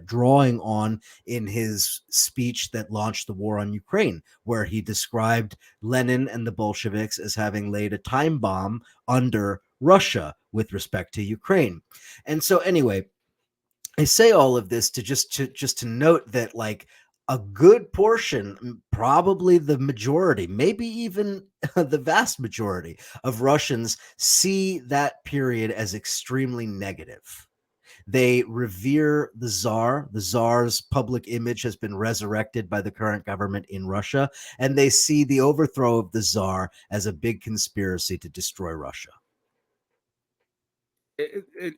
drawing on in his speech that launched the war on Ukraine, where he described Lenin and the Bolsheviks as having laid a time bomb under Russia with respect to Ukraine. And so anyway, I say all of this to just to note that like a good portion, probably the majority, maybe even the vast majority of Russians see that period as extremely negative. They revere the czar. The czar's public image has been resurrected by the current government in Russia, and they see the overthrow of the czar as a big conspiracy to destroy Russia.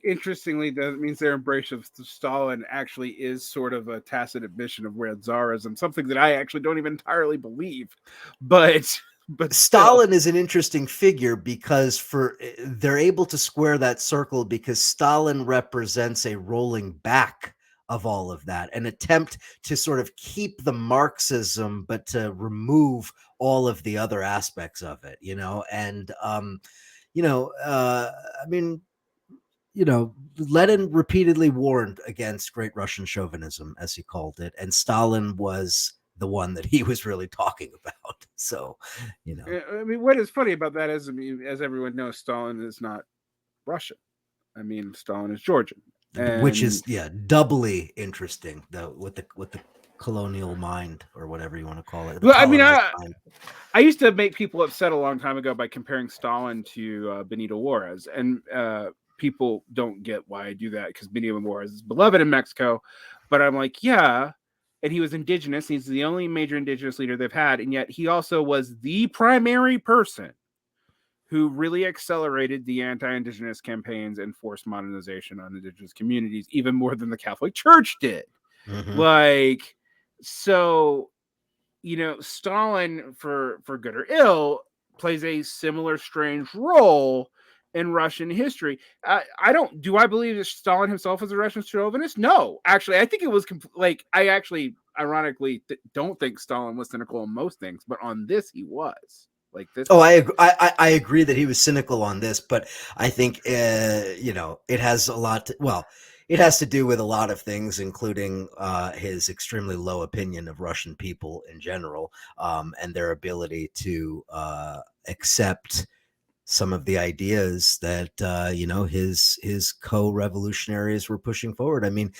Interestingly, that means their embrace of Stalin actually is sort of a tacit admission of where Tsarism, something that I actually don't even entirely believe, but
Stalin
still.
is an interesting figure because they're able to square that circle because Stalin represents a rolling back of all of that, an attempt to sort of keep the Marxism but to remove all of the other aspects of it, and I mean, Lenin repeatedly warned against Great Russian chauvinism, as he called it, and Stalin was the one that he was really talking about. So,
I mean, what is funny about that is, I mean, as everyone knows, Stalin is not Russian. I mean, Stalin is Georgian,
which is
and
doubly interesting though with the colonial mind or whatever you want to call it, the
well, I mean,
colonized mind.
I used to make people upset a long time ago by comparing Stalin to Benito Juarez, and people don't get why I do that because Benito Juarez is beloved in Mexico, but I'm like, yeah, and he was indigenous. He's the only major indigenous leader they've had, and yet he also was the primary person who really accelerated the anti-indigenous campaigns and forced modernization on indigenous communities even more than the Catholic Church did.
Mm-hmm.
Like, so Stalin, for good or ill, plays a similar strange role in Russian history. I don't. Do I believe that Stalin himself was a Russian chauvinist? No, actually, I think it was like I actually, ironically, don't think Stalin was cynical on most things, but on this he was. Like this.
Oh, I agree that he was cynical on this, but I think it has a lot. It has to do with a lot of things, including his extremely low opinion of Russian people in general, and their ability to accept some of the ideas that his co-revolutionaries were pushing forward. I mean,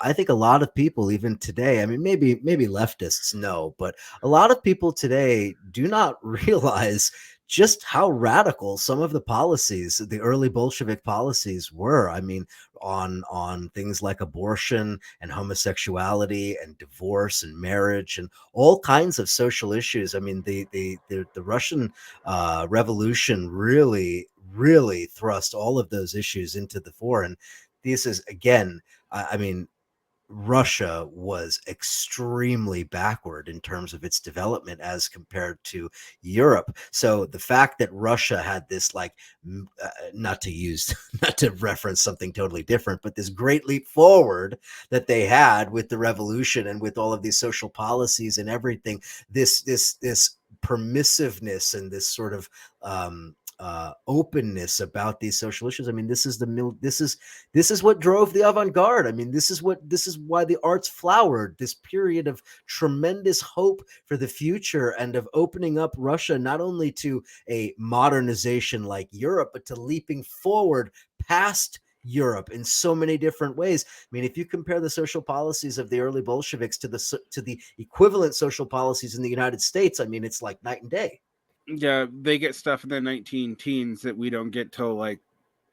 I think a lot of people even today, I mean, maybe leftists know, but a lot of people today do not realize just how radical some of the policies, the early Bolshevik policies were. I mean, on things like abortion and homosexuality and divorce and marriage and all kinds of social issues. I mean, the Russian Revolution really thrust all of those issues into the fore. And this is, again, I mean, Russia was extremely backward in terms of its development as compared to Europe. So the fact that Russia had this, like, not to use, not to reference something totally different, but this great leap forward that they had with the revolution and with all of these social policies and everything, this permissiveness and this sort of openness about these social issues. I mean, this is what drove the avant-garde. I mean, this is why the arts flowered, this period of tremendous hope for the future and of opening up Russia not only to a modernization like Europe, but to leaping forward past Europe in so many different ways. I mean, if you compare the social policies of the early Bolsheviks to the equivalent social policies in the United States, I mean, it's like night and day.
Yeah, they get stuff in the 19 teens that we don't get till like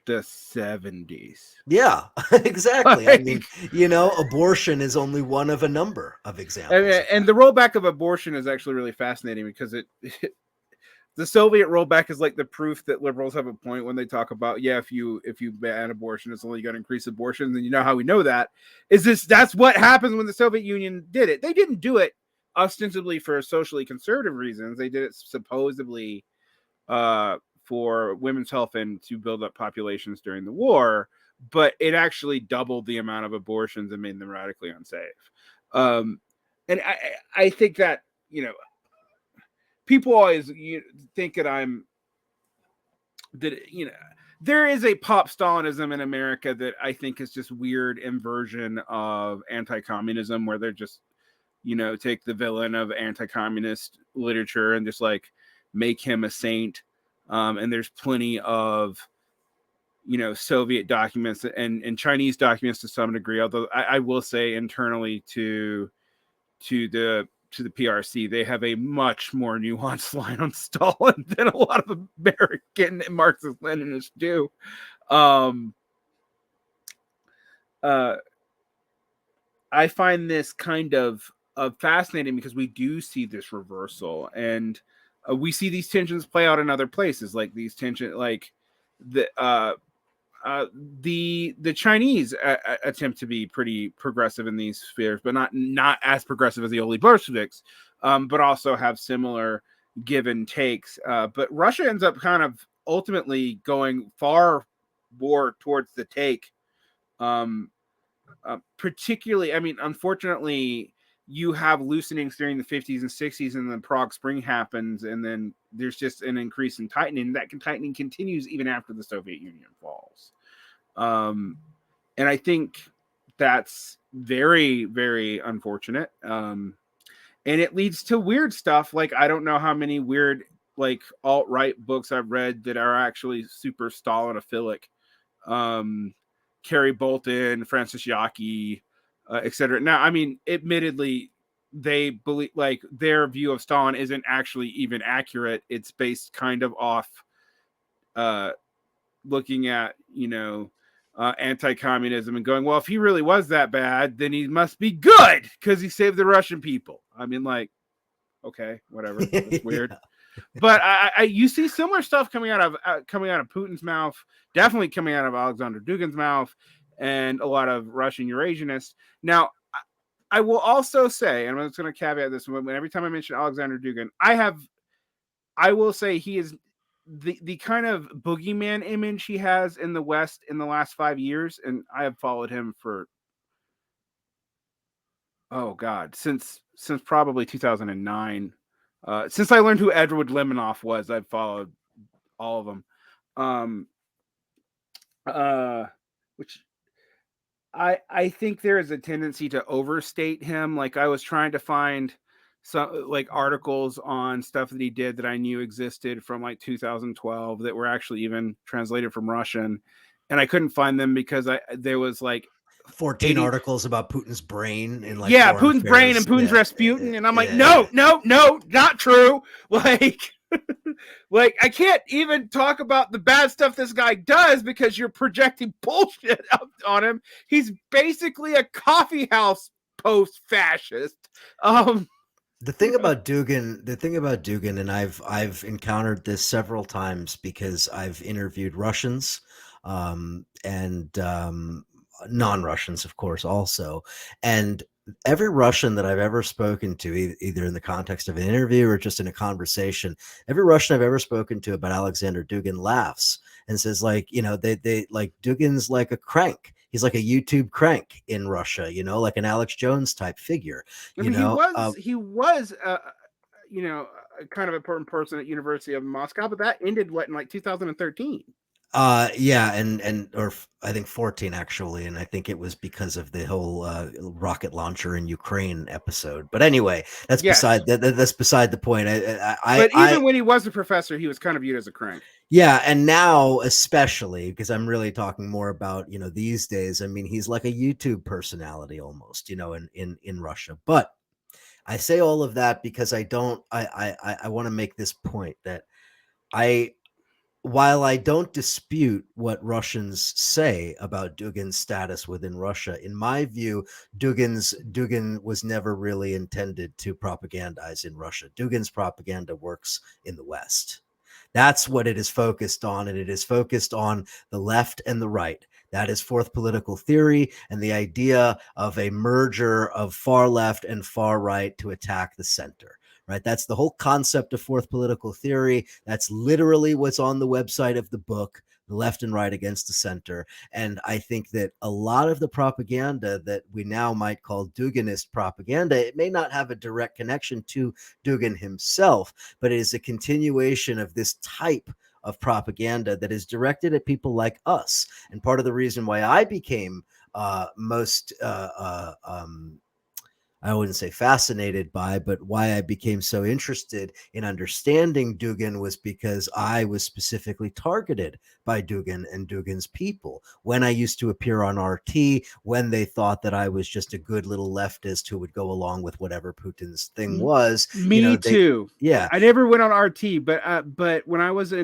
the 70s.
Yeah, exactly. I mean, abortion is only one of a number of examples.
And the rollback of abortion is actually really fascinating because the Soviet rollback is like the proof that liberals have a point when they talk about, if you ban abortion, it's only going to increase abortion. And you know how we know that that's what happens when the Soviet Union did it. They didn't do it ostensibly for socially conservative reasons. They did it supposedly for women's health and to build up populations during the war, but it actually doubled the amount of abortions and made them radically unsafe. And I think that, people always think that there is a pop Stalinism in America that I think is just weird inversion of anti-communism, where they're just, take the villain of anti-communist literature and just like make him a saint. And there's plenty of, Soviet documents and Chinese documents to some degree, although I will say internally to the PRC, they have a much more nuanced line on Stalin than a lot of American Marxist Leninists do. I find this kind of fascinating because we do see this reversal, and we see these tensions play out in other places, like these tensions, like the Chinese attempt to be pretty progressive in these spheres, but not as progressive as the early Bolsheviks, but also have similar give and takes. But Russia ends up kind of ultimately going far more towards the take. Particularly, I mean, unfortunately, you have loosenings during the 50s and 60s, and then Prague Spring happens, and then there's just an increase in tightening. That tightening continues even after the Soviet Union falls. And I think that's very, very unfortunate. And it leads to weird stuff. Like, I don't know how many weird, like, alt-right books I've read that are actually super Stalinophilic. Carrie Bolton, Francis Yockey, etc. Now, I mean, admittedly, they believe, like, their view of Stalin isn't actually even accurate. It's based kind of off looking at, anti-communism and going, well, if he really was that bad, then he must be good because he saved the Russian people. I mean, like, okay, whatever. That's weird. Yeah. But you see similar stuff coming out of Putin's mouth, definitely coming out of Alexander Dugin's mouth, and a lot of Russian Eurasianists. Now, I will also say, and I'm just going to caveat this, when every time I mention Alexander Dugin, I will say he is the kind of boogeyman image he has in the West in the last 5 years, and I have followed him for, oh God, since probably 2009. Since I learned who Edward Lemanoff was, I've followed all of them. Which I think there is a tendency to overstate him. Like, I was trying to find some, like, articles on stuff that he did that I knew existed from like 2012 that were actually even translated from Russian, and I couldn't find them because there was like
14 articles about Putin's brain and, like,
Putin's brain and Putin's Rasputin, and I'm like, no, not true. Like, Like, I can't even talk about the bad stuff this guy does because you're projecting bullshit on him. He's basically a coffee house post-fascist.
The thing about Dugan, and I've encountered this several times because I've interviewed Russians, and non-Russians, of course, also, and every Russian that I've ever spoken to, either in the context of an interview or just in a conversation, every Russian I've ever spoken to about Alexander Dugin laughs and says, like, they like Dugin's like a crank. He's like a YouTube crank in Russia, like an Alex Jones type figure.
I mean, he was kind of important person at University of Moscow, but that ended in like 2013.
Yeah, and or I think 14 actually, and I think it was because of the whole rocket launcher in Ukraine episode. But anyway, that's that's beside the point.
But even when he was a professor, he was kind of viewed as a crank.
Yeah, and now especially because I'm really talking more about these days. I mean, he's like a YouTube personality almost, in Russia. But I say all of that because I want to make this point that while I don't dispute what Russians say about Dugin's status within Russia, in my view, Dugin was never really intended to propagandize in Russia. Dugin's propaganda works in the West. That's what it is focused on, and it is focused on the left and the right. That is fourth political theory and the idea of a merger of far left and far right to attack the center. Right. That's the whole concept of fourth political theory. That's literally what's on the website of the book, The Left and Right Against the Center. And I think that a lot of the propaganda that we now might call Duginist propaganda, it may not have a direct connection to Dugin himself, but it is a continuation of this type of propaganda that is directed at people like us. And part of the reason why I became I wouldn't say fascinated by, but why I became so interested in understanding Dugin was because I was specifically targeted by Dugin and Dugin's people. When I used to appear on RT, when they thought that I was just a good little leftist who would go along with whatever Putin's thing was.
Me too.
Yeah.
I never went on RT, but when I was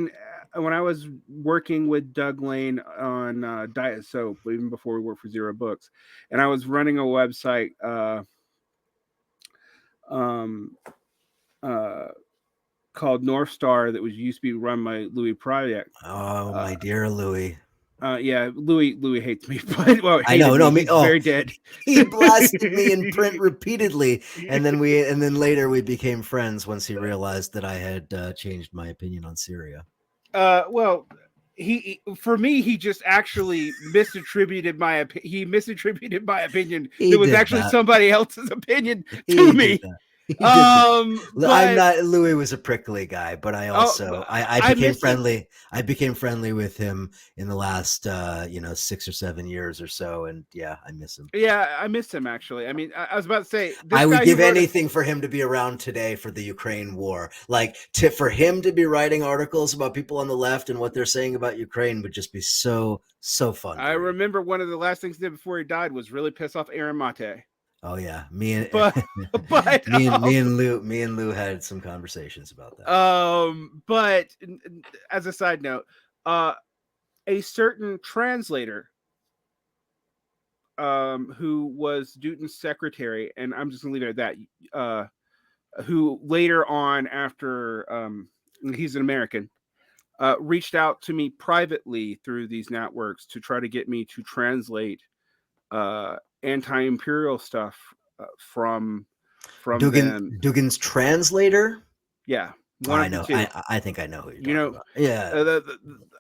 working with Doug Lane on Diet Soap, even before we worked for Zero Books, and I was running a website called North Star that was used to be run by Louis Project.
Oh, my dear Louis.
Yeah, Louis hates me, but
I know,
he's very dead.
He blasted me in print repeatedly, and then later we became friends once he realized that I had changed my opinion on Syria.
Well, for me, he just actually misattributed my opinion. It was actually somebody else's opinion to me.
Louis was a prickly guy, but I also I became friendly. I became friendly with him in the last 6 or 7 years or so, and yeah, I miss him.
Yeah, I miss him actually. I mean, I was about to say
I would give anything for him to be around today for the Ukraine war. Like for him to be writing articles about people on the left and what they're saying about Ukraine would just be so fun.
I remember one of the last things he did before he died was really piss off Aaron Mate.
Oh yeah, me and Lou had some conversations about that.
But as a side note, a certain translator, who was Dugin's secretary, and I'm just gonna leave it at that. Who later on, after he's an American, reached out to me privately through these networks to try to get me to translate anti-imperial stuff from
Dugin's translator.
Yeah,
I know. I think I know who you're talking about.
Yeah.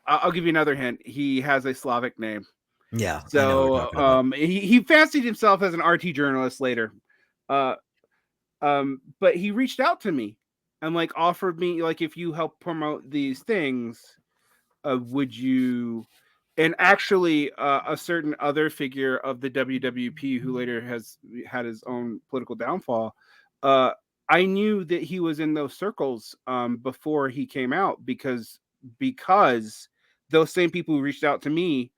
I'll give you another hint. He has a Slavic name.
Yeah.
So he fancied himself as an RT journalist later. But he reached out to me and offered me if you help promote these things, would you? And actually, a certain other figure of the WWP who later has had his own political downfall, I knew that he was in those circles before he came out because those same people who reached out to me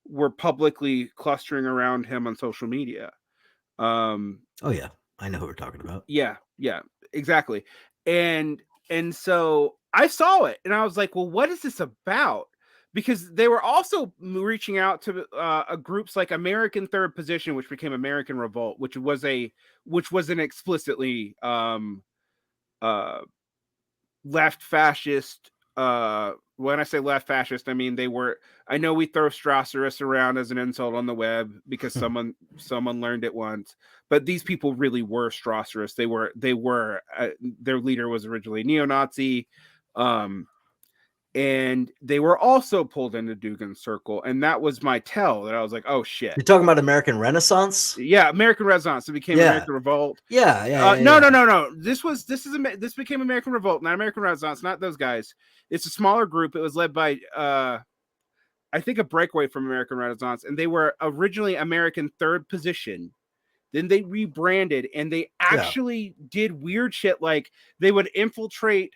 were publicly clustering around him on social media.
Oh yeah, I know who we're talking about.
Yeah, exactly. And so I saw it and I was like, well, what is this about? Because they were also reaching out to groups like American Third Position, which became American Revolt, which was an explicitly uh, left fascist. When I say left fascist, I mean they were. I know we throw Strasserus around as an insult on the web because someone learned it once, but these people really were Strasserus. They were their leader was originally neo-Nazi. And they were also pulled into Dugan's circle, and that was my tell that I was like, oh shit.
You're talking about American Renaissance?
Yeah, American Renaissance. It became American Revolt.
Yeah.
No. This became American Revolt, not American Renaissance, not those guys. It's a smaller group. It was led by I think a breakaway from American Renaissance, and they were originally American Third Position. Then they rebranded, and they actually did weird shit like they would infiltrate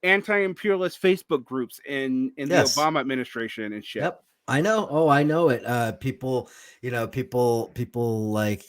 anti-imperialist Facebook groups in the Obama administration and shit.
Yep. I know. Oh, I know it. People like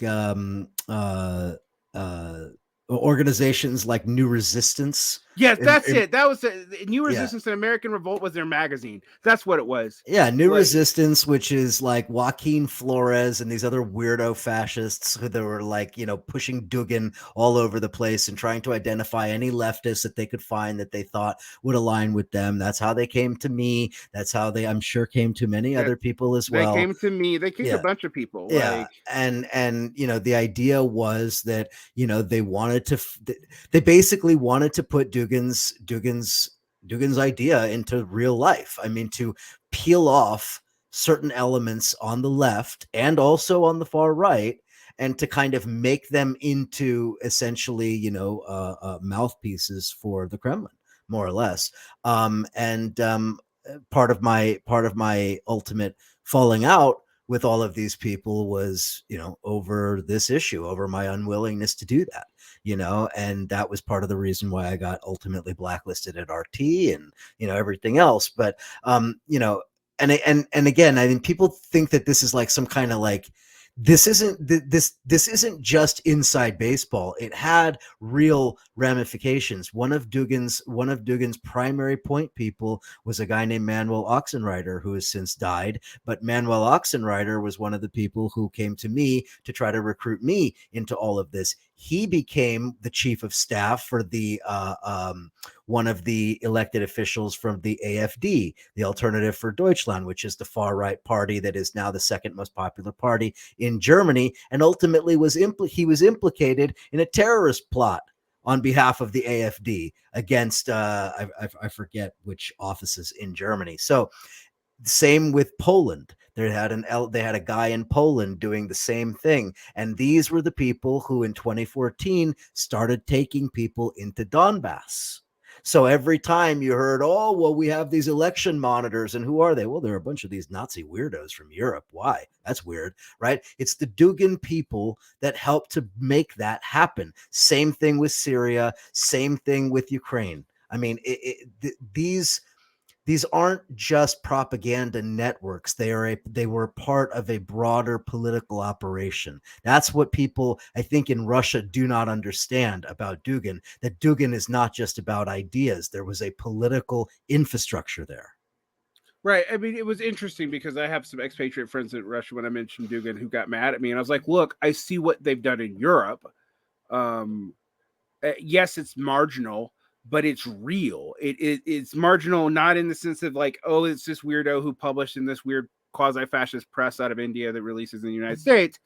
organizations like New Resistance.
Yes, that's it. That was the New Resistance and American Revolt was their magazine. That's what it was.
Yeah, New Resistance, which is like Joaquin Flores and these other weirdo fascists who they were like, pushing Dugan all over the place and trying to identify any leftists that they could find that they thought would align with them. That's how they came to me. That's how they, I'm sure, came to many other people as well.
They came to me. They came to a bunch of people.
Yeah, and the idea was that they wanted to, they basically wanted to put Dugan's idea into real life. I mean, to peel off certain elements on the left and also on the far right, and to kind of make them into essentially, mouthpieces for the Kremlin, more or less. Part of my ultimate falling out with all of these people was, over this issue, over my unwillingness to do that, and that was part of the reason why I got ultimately blacklisted at RT and, everything else. But, and again, I mean, people think that this is like some kind of like, this isn't just inside baseball. It had real ramifications. One of Dugan's primary point people was a guy named Manuel Oxenreider, who has since died. But Manuel Oxenreider was one of the people who came to me to try to recruit me into all of this. He became the chief of staff for the one of the elected officials from the AfD, the Alternative for Deutschland, which is the far right party that is now the second most popular party in Germany, and ultimately he was implicated in a terrorist plot on behalf of the AfD against I forget which offices in Germany. So same with Poland. They had a guy in Poland doing the same thing. And these were the people who in 2014 started taking people into Donbass. So every time you heard, oh, well, we have these election monitors, and who are they? Well, they're a bunch of these Nazi weirdos from Europe. Why? That's weird, right? It's the Dugan people that helped to make that happen. Same thing with Syria. Same thing with Ukraine. I mean, these aren't just propaganda networks. They were part of a broader political operation. That's what people, I think, in Russia do not understand about Dugan, that Dugan is not just about ideas. There was a political infrastructure there.
Right. I mean, it was interesting because I have some expatriate friends in Russia when I mentioned Dugan who got mad at me. And I was like, look, I see what they've done in Europe. Yes, it's marginal, but it's real. It's marginal, not in the sense of like, oh, it's this weirdo who published in this weird quasi-fascist press out of India that releases in the United States.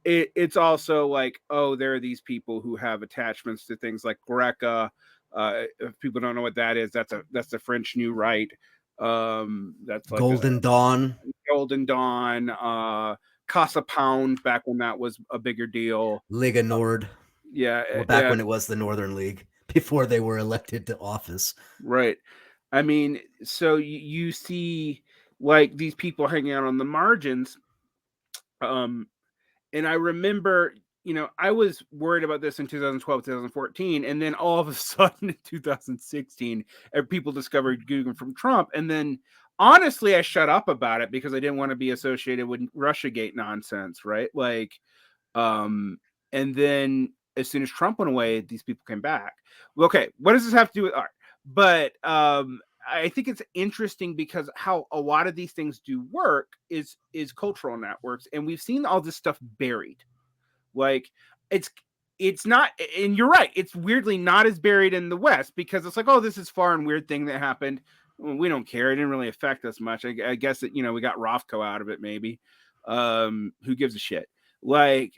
It's also like, oh, there are these people who have attachments to things like Greca. If people don't know what that is, that's the French New Right. That's like
Golden Dawn,
Casa Pound, back when that was a bigger deal.
Liga Nord.
Yeah.
Back when it was the Northern League, before they were elected to office.
Right. I mean, so you see like these people hanging out on the margins. And I remember, I was worried about this in 2012, 2014. And then all of a sudden in 2016, people discovered Dugan from Trump. And then honestly, I shut up about it because I didn't want to be associated with Russiagate nonsense. Right. Like, and then as soon as Trump went away, these people came back. Okay. What does this have to do with art? but I think it's interesting because how a lot of these things do work is cultural networks, and we've seen all this stuff buried. Like it's it's not, and you're right. It's weirdly not as buried in the West because it's like, oh, this is foreign weird thing that happened. Well, we don't care. It didn't really affect us much. I guess that we got Rothko out of it. Maybe. Who gives a shit? Like,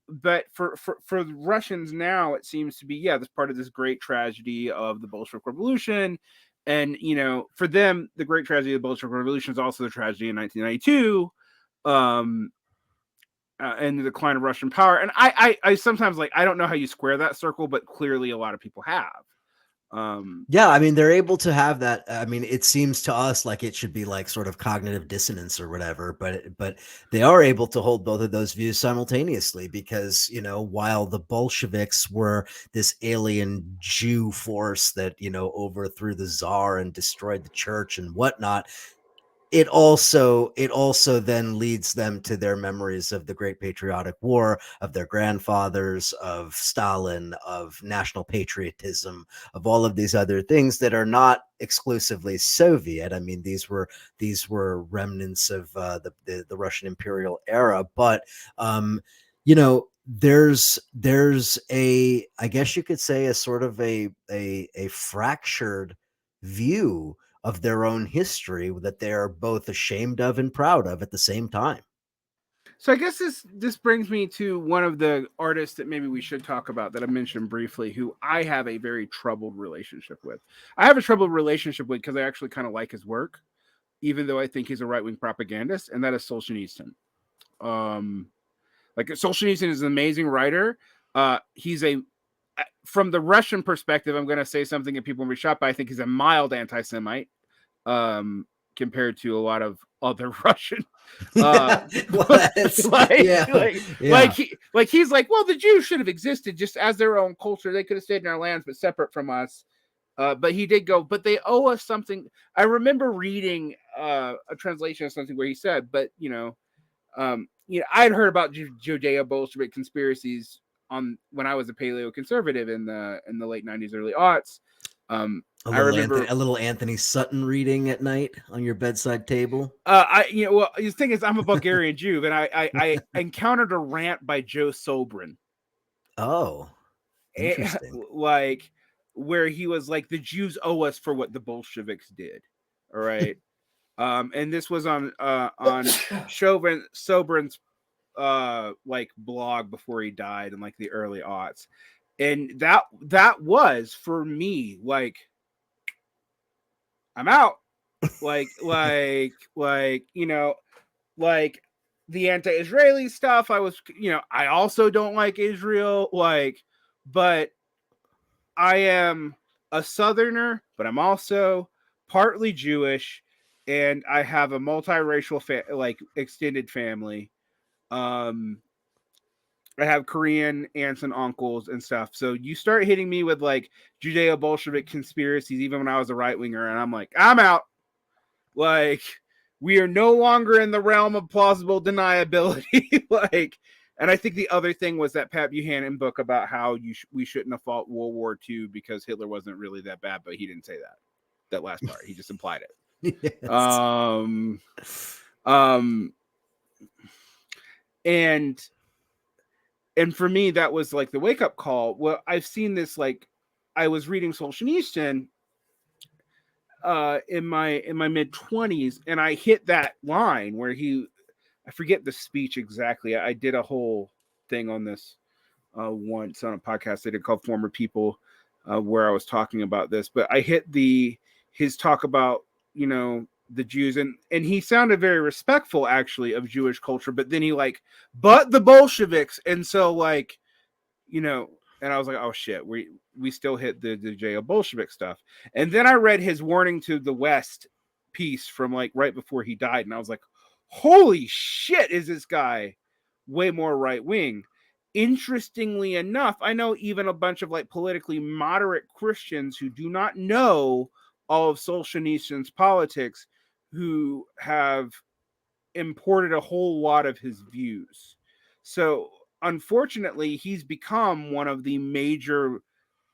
but for the Russians now, it seems to be this part of this great tragedy of the Bolshevik Revolution, and for them, the great tragedy of the Bolshevik Revolution is also the tragedy in 1992. Um, and the decline of Russian power. And I sometimes I don't know how you square that circle, but clearly a lot of people have.
Yeah, I mean, they're able to have that. I mean, it seems to us like it should be like sort of cognitive dissonance or whatever, but they are able to hold both of those views simultaneously because, while the Bolsheviks were this alien Jew force that, overthrew the Tsar and destroyed the church and whatnot, it also then leads them to their memories of the Great Patriotic War, of their grandfathers, of Stalin, of national patriotism, of all of these other things that are not exclusively Soviet. I mean, these were remnants of the Russian imperial era, but there's a, I guess you could say, a sort of a fractured view of their own history that they're both ashamed of and proud of at the same time.
So I guess this brings me to one of the artists that maybe we should talk about that I mentioned briefly, who I have a very troubled relationship with. I have a troubled relationship with because I actually kind of like his work, even though I think he's a right wing propagandist, and that is Solzhenitsyn. Um, like Solzhenitsyn is an amazing writer. He's a from the Russian perspective, I'm going to say something that people will be shocked by. I think he's a mild anti-Semite compared to a lot of other Russian.
Well, yeah, yeah.
He's like, well, the Jews should have existed just as their own culture. They could have stayed in our lands, but separate from us. But he did go, but they owe us something. I remember reading a translation of something where he said, but I'd heard about Judeo-Bolshevik conspiracies on when I was a paleo conservative in the late 90s, early aughts. I remember
A little Anthony Sutton reading at night on your bedside table.
well, the thing is, I'm a Bulgarian Jew, and I encountered a rant by Joe Sobran,
Oh, interesting.
like where he was like, the Jews owe us for what the Bolsheviks did. All right. And this was on Sobran's like blog before he died in like the early aughts, and that was for me like, I'm out. like like like like the anti-Israeli stuff. I was I also don't like Israel, but I am a southerner, but I'm also partly Jewish, and I have a multiracial extended family. um I have Korean aunts and uncles and stuff. So you start hitting me with like Judeo-Bolshevik conspiracies, even when I was a right winger, and I'm like, I'm out. Like, we are no longer in the realm of plausible deniability. And I think the other thing was that Pat Buchanan book about how we shouldn't have fought World War II because Hitler wasn't really that bad, but he didn't say that last part. He just implied it.
Yes.
And for me, that was like the wake up call. Well, I've seen this, like, I was reading Solzhenitsyn in my mid 20s, and I hit that line where I forget the speech exactly. I did a whole thing on this once on a podcast they did called Former People, where I was talking about this, but I hit his talk about the Jews, and he sounded very respectful actually of Jewish culture, but then he but the Bolsheviks, and so and I was like, oh shit, we still hit the Judeo Bolshevik stuff. And then I read his warning to the West piece from like right before he died, and I was like, holy shit, is this guy way more right wing? Interestingly enough, I know even a bunch of like politically moderate Christians who do not know all of Solzhenitsyn's politics, who have imported a whole lot of his views. So unfortunately, he's become one of the major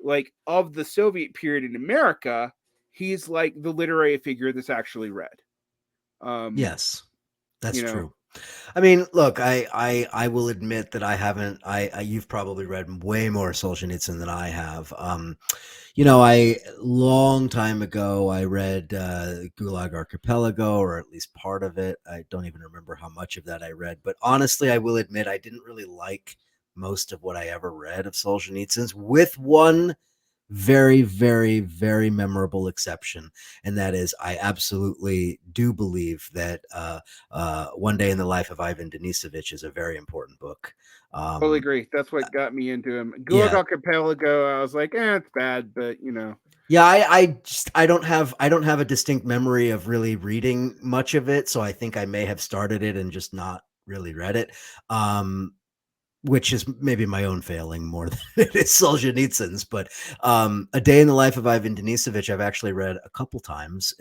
like of the Soviet period in America, he's like the literary figure that's actually read. Um,
Yes, that's
you know,
true. I mean, look, I will admit that I haven't. You've probably read way more Solzhenitsyn than I have. I long time ago I read Gulag Archipelago, or at least part of it. I don't even remember how much of that I read, but honestly, I will admit I didn't really like most of what I ever read of Solzhenitsyn's, with one very, very, very memorable exception, and that is I absolutely do believe that One Day in the Life of Ivan Denisovich is a very important book.
totally
Um,
agree. That's what got me into him. Gulag
yeah,
Archipelago, I was like, it's bad, but
yeah, I don't have a distinct memory of really reading much of it, so I think I may have started it and just not really read it. Which is maybe my own failing more than it is Solzhenitsyn's. But A Day in the Life of Ivan Denisovich, I've actually read a couple times.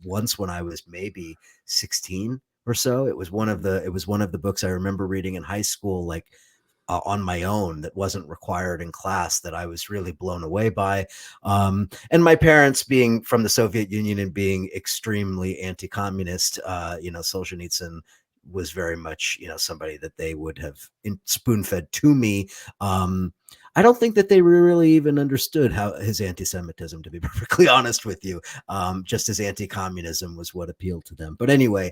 Once when I was maybe 16 or so. It was one of the books I remember reading in high school, like on my own, that wasn't required in class, that I was really blown away by. And my parents, being from the Soviet Union and being extremely anti-communist, Solzhenitsyn was very much, somebody that they would have spoon fed to me. I don't think that they really even understood how his anti-Semitism, to be perfectly honest with you. Just as anti-communism was what appealed to them. But anyway,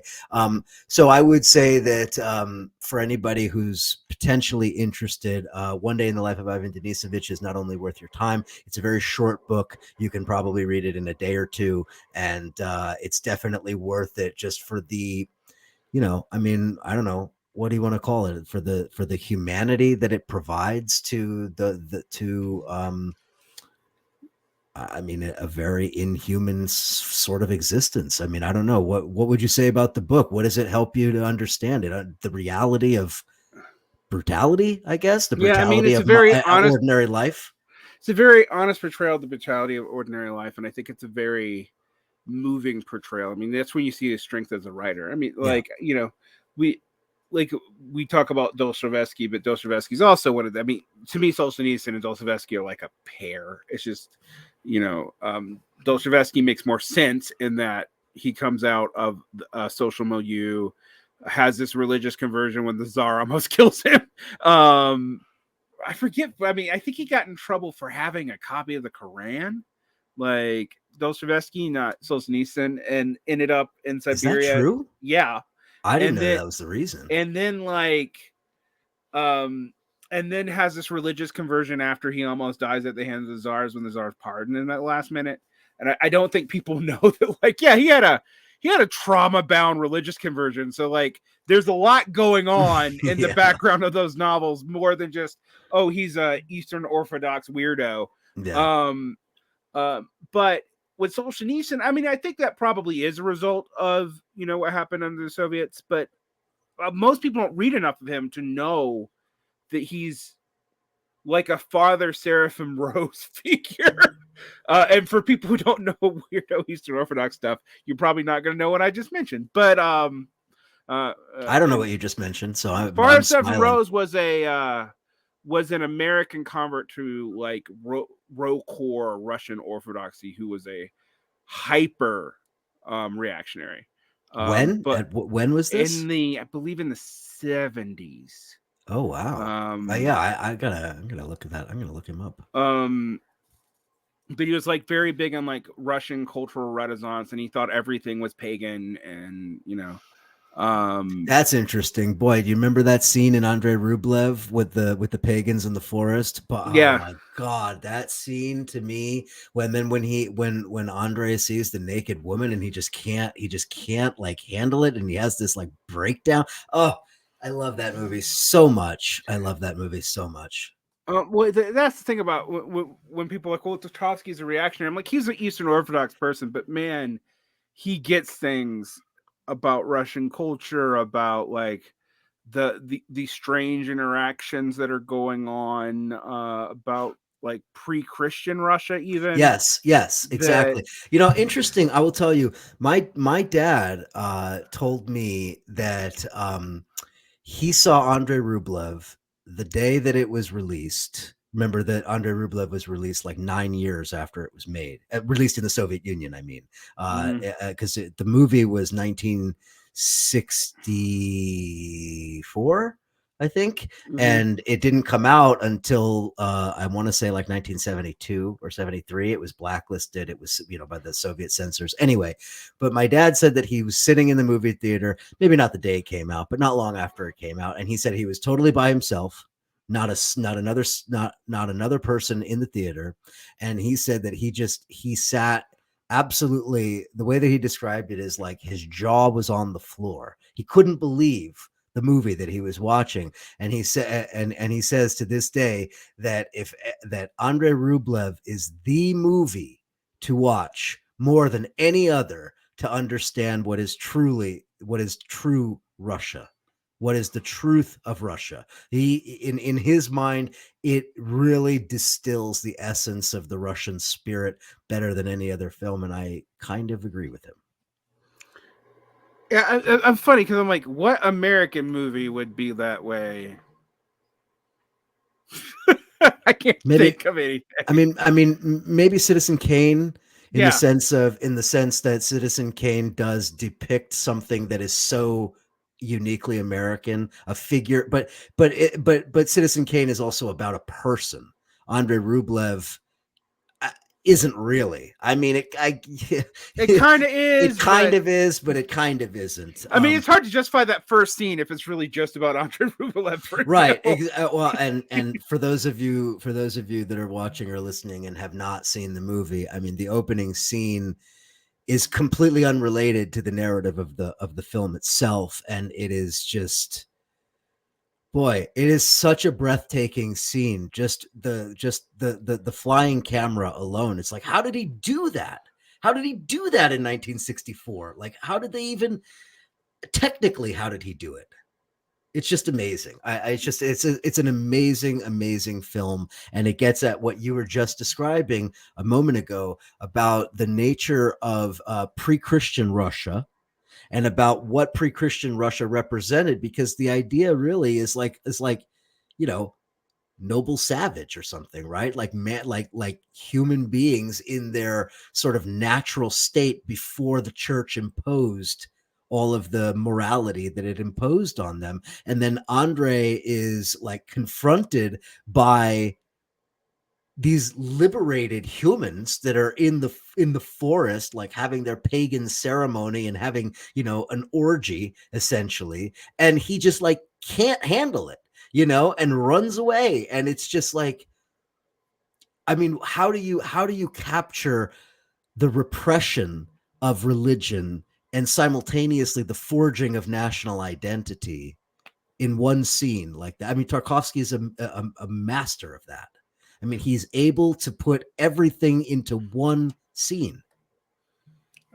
so I would say that for anybody who's potentially interested, One Day in the Life of Ivan Denisovich is not only worth your time, it's a very short book. You can probably read it in a day or two, and it's definitely worth it just for the, I mean, I don't know, what do you want to call it, for the humanity that it provides to I mean, a very inhuman sort of existence. I mean, I don't know, what would you say about the book? What does it help you to understand it? The reality of brutality, I guess, the
yeah. I mean,
brutality of my ordinary life.
it's a very honest portrayal of the brutality of ordinary life, and I think it's a very moving portrayal. I mean, that's when you see his strength as a writer. I mean,
Yeah,
like we like we talk about Dostoevsky, but Dostoevsky's also one of them. I mean, to me, Solzhenitsyn and Dostoevsky are like a pair. It's just, Dostoevsky makes more sense in that he comes out of a social milieu, has this religious conversion when the Tsar almost kills him. I forget. I mean, I think he got in trouble for having a copy of the Quran, like Dostoevsky, not Solzhenitsyn, and ended up in
is that
Siberia.
true?
Yeah,
I didn't
and
know
then
that was the reason.
and then like um and then has this religious conversion after he almost dies at the hands of the czars when the czars pardoned in that last minute. And I don't think people know that, like, yeah, he had a trauma bound religious conversion. So like there's a lot going on in the
Yeah,
background of those novels, more than just, oh, he's a Eastern Orthodox weirdo.
yeah.
um but with Solzhenitsyn, I mean, I think that probably is a result of what happened under the Soviets, but most people don't read enough of him to know that he's like a Father Seraphim Rose figure. And for people who don't know weirdo Eastern Orthodox stuff, you're probably not going to know what I just mentioned. But
I don't know what
and
you just mentioned, so I'm
Father Seraphim
smiling.
Rose was an American convert to like Rokor Russian Orthodoxy, who was a hyper reactionary. But
When was this?
I believe in the 70s.
Oh wow.
Um,
Yeah, I'm gonna look at that. I'm gonna look him up.
um, but he was like very big on like Russian cultural renaissance, and he thought everything was pagan, and
That's interesting. Boy, do you remember that scene in Andrei Rublev with the pagans in the forest? But oh
yeah,
my god, that scene to me, when Andrei sees the naked woman and he just can't like handle it, and he has this like breakdown. Oh, I love that movie so much. I love that movie so much.
well, that's the thing about when people are like, well, Trotsky's a reactionary. I'm like, he's an Eastern Orthodox person, but man, he gets things about Russian culture, about like the strange interactions that are going on, about like pre-Christian Russia, even
Yes, yes,
that.
exactly. Interesting. I will tell you, my dad told me that he saw Andrei Rublev the day that it was released, remember that Andrei Rublev was released like 9 years after it was made, released in the Soviet Union. I mean, because the movie was 1964, I think, and it didn't come out until I want to say like 1972 or 73. It was blacklisted. It was, by the Soviet censors. Anyway, but my dad said that he was sitting in the movie theater, maybe not the day it came out, but not long after it came out, and he said he was totally by himself, not another person in the theater, and he said that he sat absolutely, the way that he described it is like his jaw was on the floor. He couldn't believe the movie that he was watching, and he said, and he says to this day that that Andrei Rublev is the movie to watch more than any other to understand what is true Russia, what is the truth of Russia. In his mind, it really distills the essence of the Russian spirit better than any other film, and I kind of agree with him.
Yeah, I'm funny because I'm like, what American movie would be that way? I can't think of anything.
I mean, maybe Citizen Kane, in the sense that Citizen Kane does depict something that is so uniquely American, a figure, but Citizen Kane is also about a person. Andrei Rublev isn't really. I mean, it
kind of is.
It kind of is, but it kind of isn't.
I mean, it's hard to justify that first scene if it's really just about Andrei Rublev,
right? Well, and for those of you that are watching or listening and have not seen the movie, I mean, the opening scene is completely unrelated to the narrative of the film itself, and it is just, boy, it is such a breathtaking scene. Just the flying camera alone. It's like, how did he do that? How did he do that in 1964? Like, how did they even technically? How did he do it? It's just amazing. It's an amazing film, and it gets at what you were just describing a moment ago about the nature of pre-Christian Russia, and about what pre-Christian Russia represented, because the idea really is like, noble savage or something, right? Like like human beings in their sort of natural state before the church imposed all of the morality that it imposed on them. And then Andrei is like confronted by these liberated humans that are in the forest, like having their pagan ceremony and having, an orgy essentially. And he just like can't handle it, and runs away. And it's just like, I mean, how do you capture the repression of religion and simultaneously the forging of national identity in one scene like that? I mean, Tarkovsky is a master of that. I mean, he's able to put everything into one scene.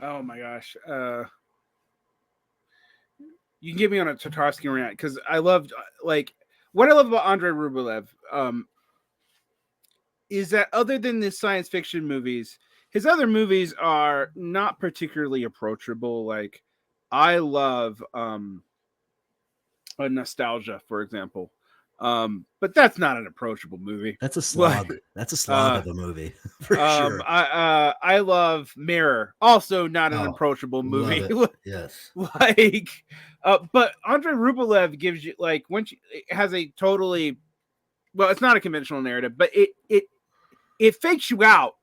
Oh my gosh. You can get me on a Tarkovsky rant, because I loved, like, what I love about Andrei Rublev is that other than the science fiction movies, his other movies are not particularly approachable. Like, I love a Nostalgia, for example. But that's not an approachable movie.
That's a slog. That's a slog of a movie, for sure.
I love Mirror, also not an approachable movie.
Yes.
Like, but Andrei Rublev gives you, like, it has a totally, well, it's not a conventional narrative, but it fakes you out,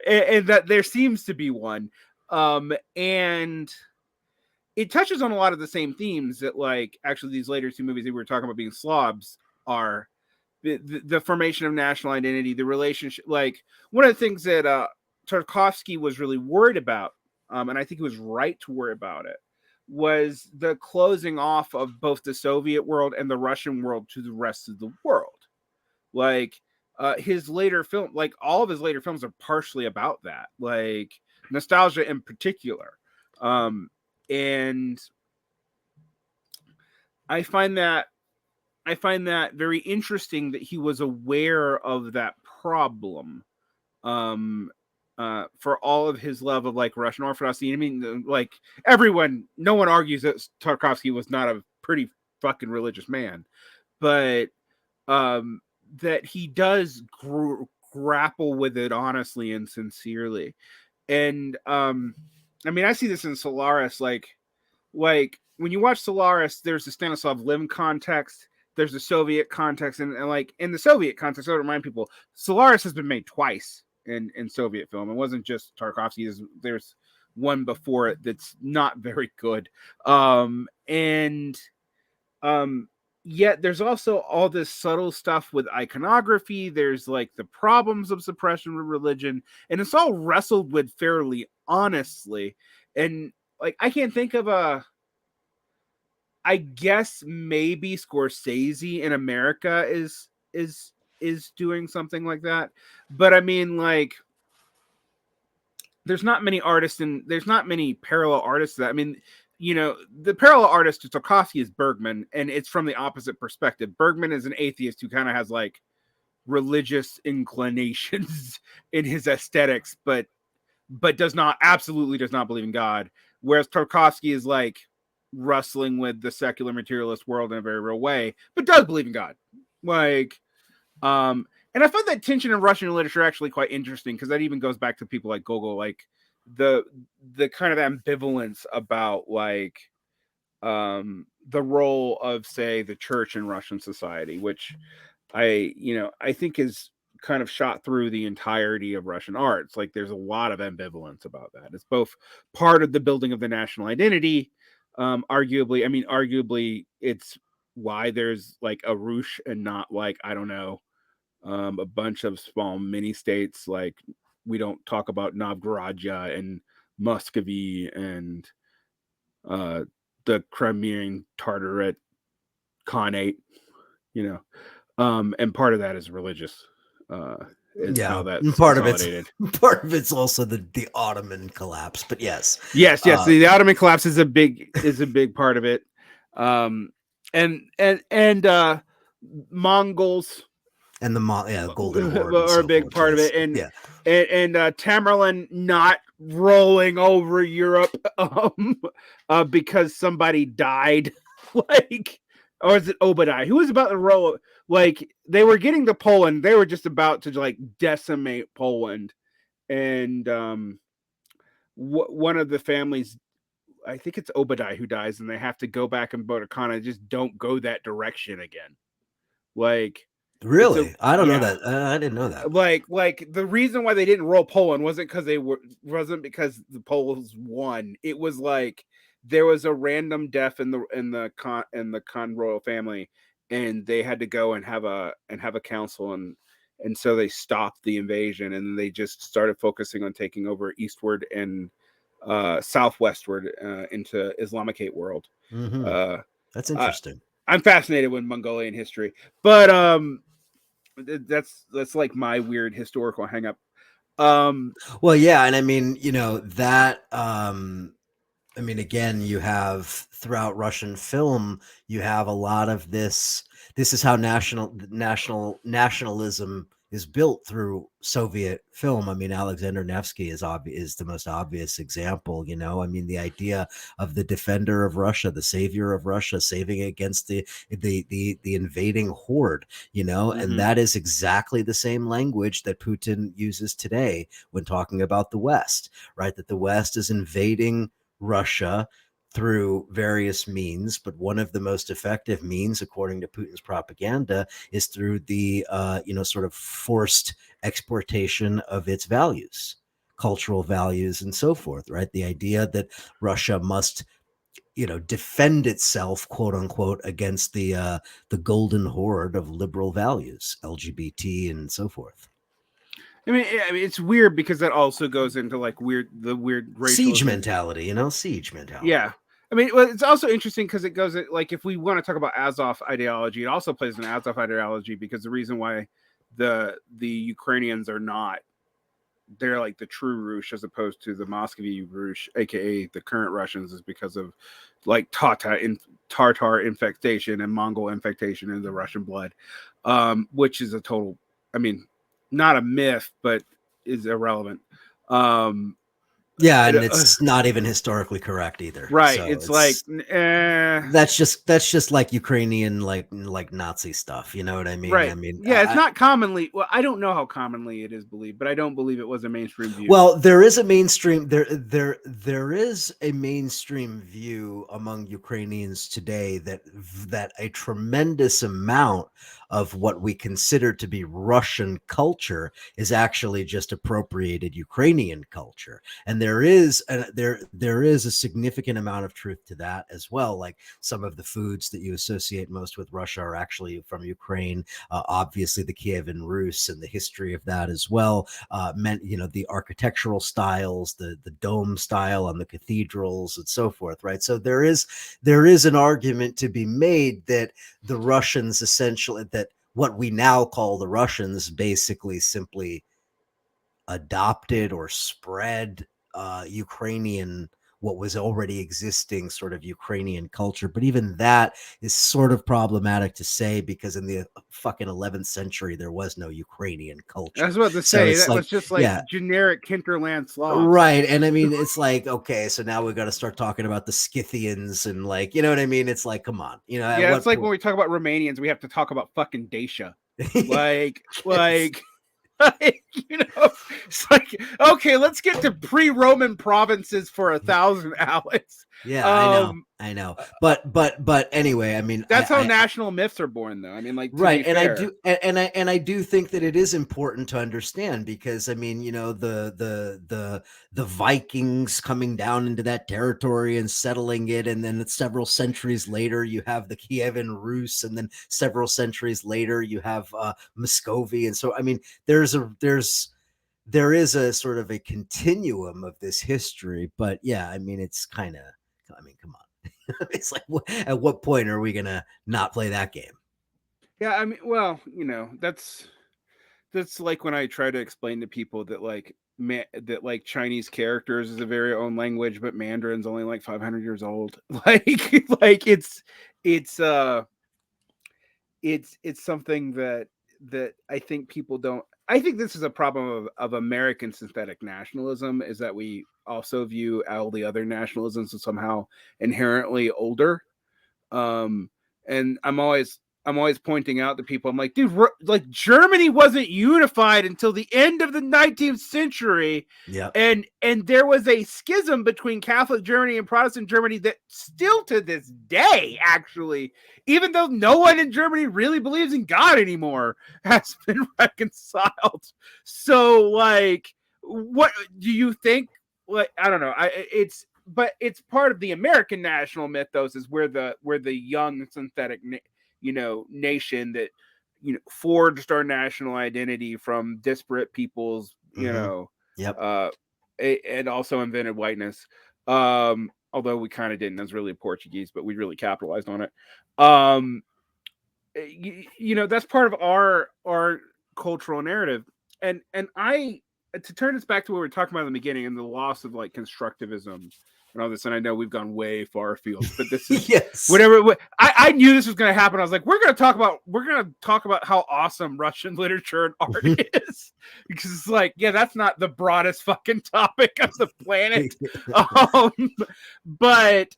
and that there seems to be one, and it touches on a lot of the same themes that, like, actually these later two movies that we were talking about being slobs are. The formation of national identity, the relationship. Like, one of the things that Tarkovsky was really worried about, and I think he was right to worry about it, was the closing off of both the Soviet world and the Russian world to the rest of the world. Like, his later film, like all of his later films, are partially about that, like Nostalgia in particular. And I find that very interesting that he was aware of that problem, for all of his love of, like, Russian Orthodoxy. I mean, like, no one argues that Tarkovsky was not a pretty fucking religious man, but he does grapple with it honestly and sincerely. And I mean, I see this in Solaris, like when you watch Solaris, there's the Stanislav Lim context, there's the Soviet context, and like in the Soviet context, I would remind people, Solaris has been made twice in Soviet film. It wasn't just Tarkovsky. There's one before it that's not very good. And yet there's also all this subtle stuff with iconography. There's like the problems of suppression with religion, and it's all wrestled with fairly honestly. And like I can't think of I guess maybe Scorsese in America is doing something like that. But I mean, like, there's not many artists and there's not many parallel artists that I mean, the parallel artist to Tarkovsky is Bergman, and it's from the opposite perspective. Bergman is an atheist who kind of has like religious inclinations in his aesthetics, but absolutely does not believe in God. Whereas Tarkovsky is like wrestling with the secular materialist world in a very real way, but does believe in God. Like, and I find that tension in Russian literature actually quite interesting, because that even goes back to people like Gogol, like the kind of ambivalence about like the role of, say, the church in Russian society, which I think is kind of shot through the entirety of Russian arts. Like there's a lot of ambivalence about that. It's both part of the building of the national identity. Arguably it's why there's like a Rush and not like, I don't know, a bunch of small mini states. Like we don't talk about Novgorodia and Muscovy and the Crimean Tartarate Khanate, and part of that is religious. Is how that's
part
consolidated.
Part of it's also the Ottoman collapse, but yes,
the Ottoman collapse is a big part of it. And Mongols
and the Golden Horde
are a big part of it, and Tamerlan not rolling over Europe because somebody died, like, or is it Obadiah who was about to roll? Like they were getting to Poland, they were just about to like decimate Poland, and one of the families, I think it's Obadiah, who dies, and they have to go back and Bodekana, just don't go that direction again. Like,
really, I don't know that. I didn't know that.
Like the reason why they didn't roll Poland wasn't because the Poles won. It was like there was a random death in the Khan royal family, and they had to go and have a council, and so they stopped the invasion, and they just started focusing on taking over eastward and southwestward into Islamicate world.
Mm-hmm. That's interesting.
I'm fascinated with Mongolian history, but that's like my weird historical hang up.
Well, yeah, and I mean, that I mean, again, you have throughout Russian film, you have a lot of this. This is how nationalism is built through Soviet film. I mean, Alexander Nevsky is the most obvious example. I mean, the idea of the defender of Russia, the savior of Russia, saving against the invading horde. And that is exactly the same language that Putin uses today when talking about the West, right? That the West is invading Russia through various means, but one of the most effective means, according to Putin's propaganda, is through the sort of forced exportation of its values, cultural values, and so forth. Right? The idea that Russia must defend itself, quote unquote, against the golden horde of liberal values, LGBT and so forth.
I mean, it's weird because that also goes into like the weird
siege mentality, siege mentality.
Yeah. I mean, well, it's also interesting because it goes like, if we want to talk about Azov ideology, it also plays an Azov ideology, because the reason why the Ukrainians are not, they're like the true Rush as opposed to the Muscovy Rush, aka the current Russians, is because of like Tartar infectation and Mongol infectation in the Russian blood, which is a total, I mean, not a myth, but is irrelevant.
Yeah,
I
and
don't-
it's not even historically correct either.
right.
So
It's like,
that's just like Ukrainian like Nazi stuff. You know what I mean?
right.
I mean,
Yeah, it's not commonly. Well, I don't know how commonly it is believed, but I don't believe it was a mainstream view.
well, there is a mainstream there is a mainstream view among Ukrainians today that a tremendous amount of what we consider to be Russian culture is actually just appropriated Ukrainian culture. And there is a significant amount of truth to that as well. Like some of the foods that you associate most with Russia are actually from Ukraine. Obviously the Kievan Rus and the history of that as well meant, the architectural styles, the dome style on the cathedrals and so forth, right? So there is an argument to be made that the Russians essentially, that what we now call the Russians basically simply adopted or spread Ukrainian, what was already existing sort of Ukrainian culture. But even that is sort of problematic to say, because in the fucking 11th century, there was no Ukrainian
I was
culture.
about to
So
say
it's
that
like,
was just like
yeah,
generic hinterland Slavs.
right. And I mean, it's like, okay, so now we got to start talking about the Scythians and like, you know what I mean? It's like, come on, at
Yeah, it's
what
like when
point?
we talk about Romanians, we have to talk about fucking Dacia. Like,
Yes.
like, like, it's like, okay, let's get to pre-Roman provinces for 1,000, Alex.
Yeah,
Um,
I know. But anyway, I mean,
that's how national myths are born, though. I mean, like, to
right,
be
and I
fair,
do, and I do think that it is important to understand, because I mean, the Vikings coming down into that territory and settling it, and then several centuries later you have the Kievan Rus, and then several centuries later you have Muscovy, and so I mean, there is a sort of a continuum of this history, but yeah, I mean, it's kind of, I mean, come on, it's like, at what point are we gonna not play that game?
yeah. I mean, well, that's like when I try to explain to people that that like Chinese characters is a very own language, but Mandarin's only like 500 years old. Like it's it's something that I think people don't. I think this is a problem of American synthetic nationalism, is that we also view all the other nationalisms as somehow inherently older. Um, and I'm always pointing out to people, I'm like, dude, like Germany wasn't unified until the end of the 19th century,
Yeah.
and there was a schism between Catholic Germany and Protestant Germany that still to this day, actually, even though no one in Germany really believes in God anymore, has been reconciled. So, like, what do you think? Like, I don't know. But it's part of the American national mythos, is where the young synthetic nation that forged our national identity from disparate peoples,
Mm-hmm. Yep.
uh and also invented whiteness. Although we kind of didn't. That's really Portuguese, but we really capitalized on it. um that's part of our cultural narrative. And I to turn this back to what we were talking about in the beginning, and the loss of like constructivism and all this. And I know we've gone way far afield, but this is
Yes.
whatever. I knew this was going to happen. I was like, we're going to talk about how awesome Russian literature and art is, because it's like, yeah, that's not the broadest fucking topic of the planet. um, but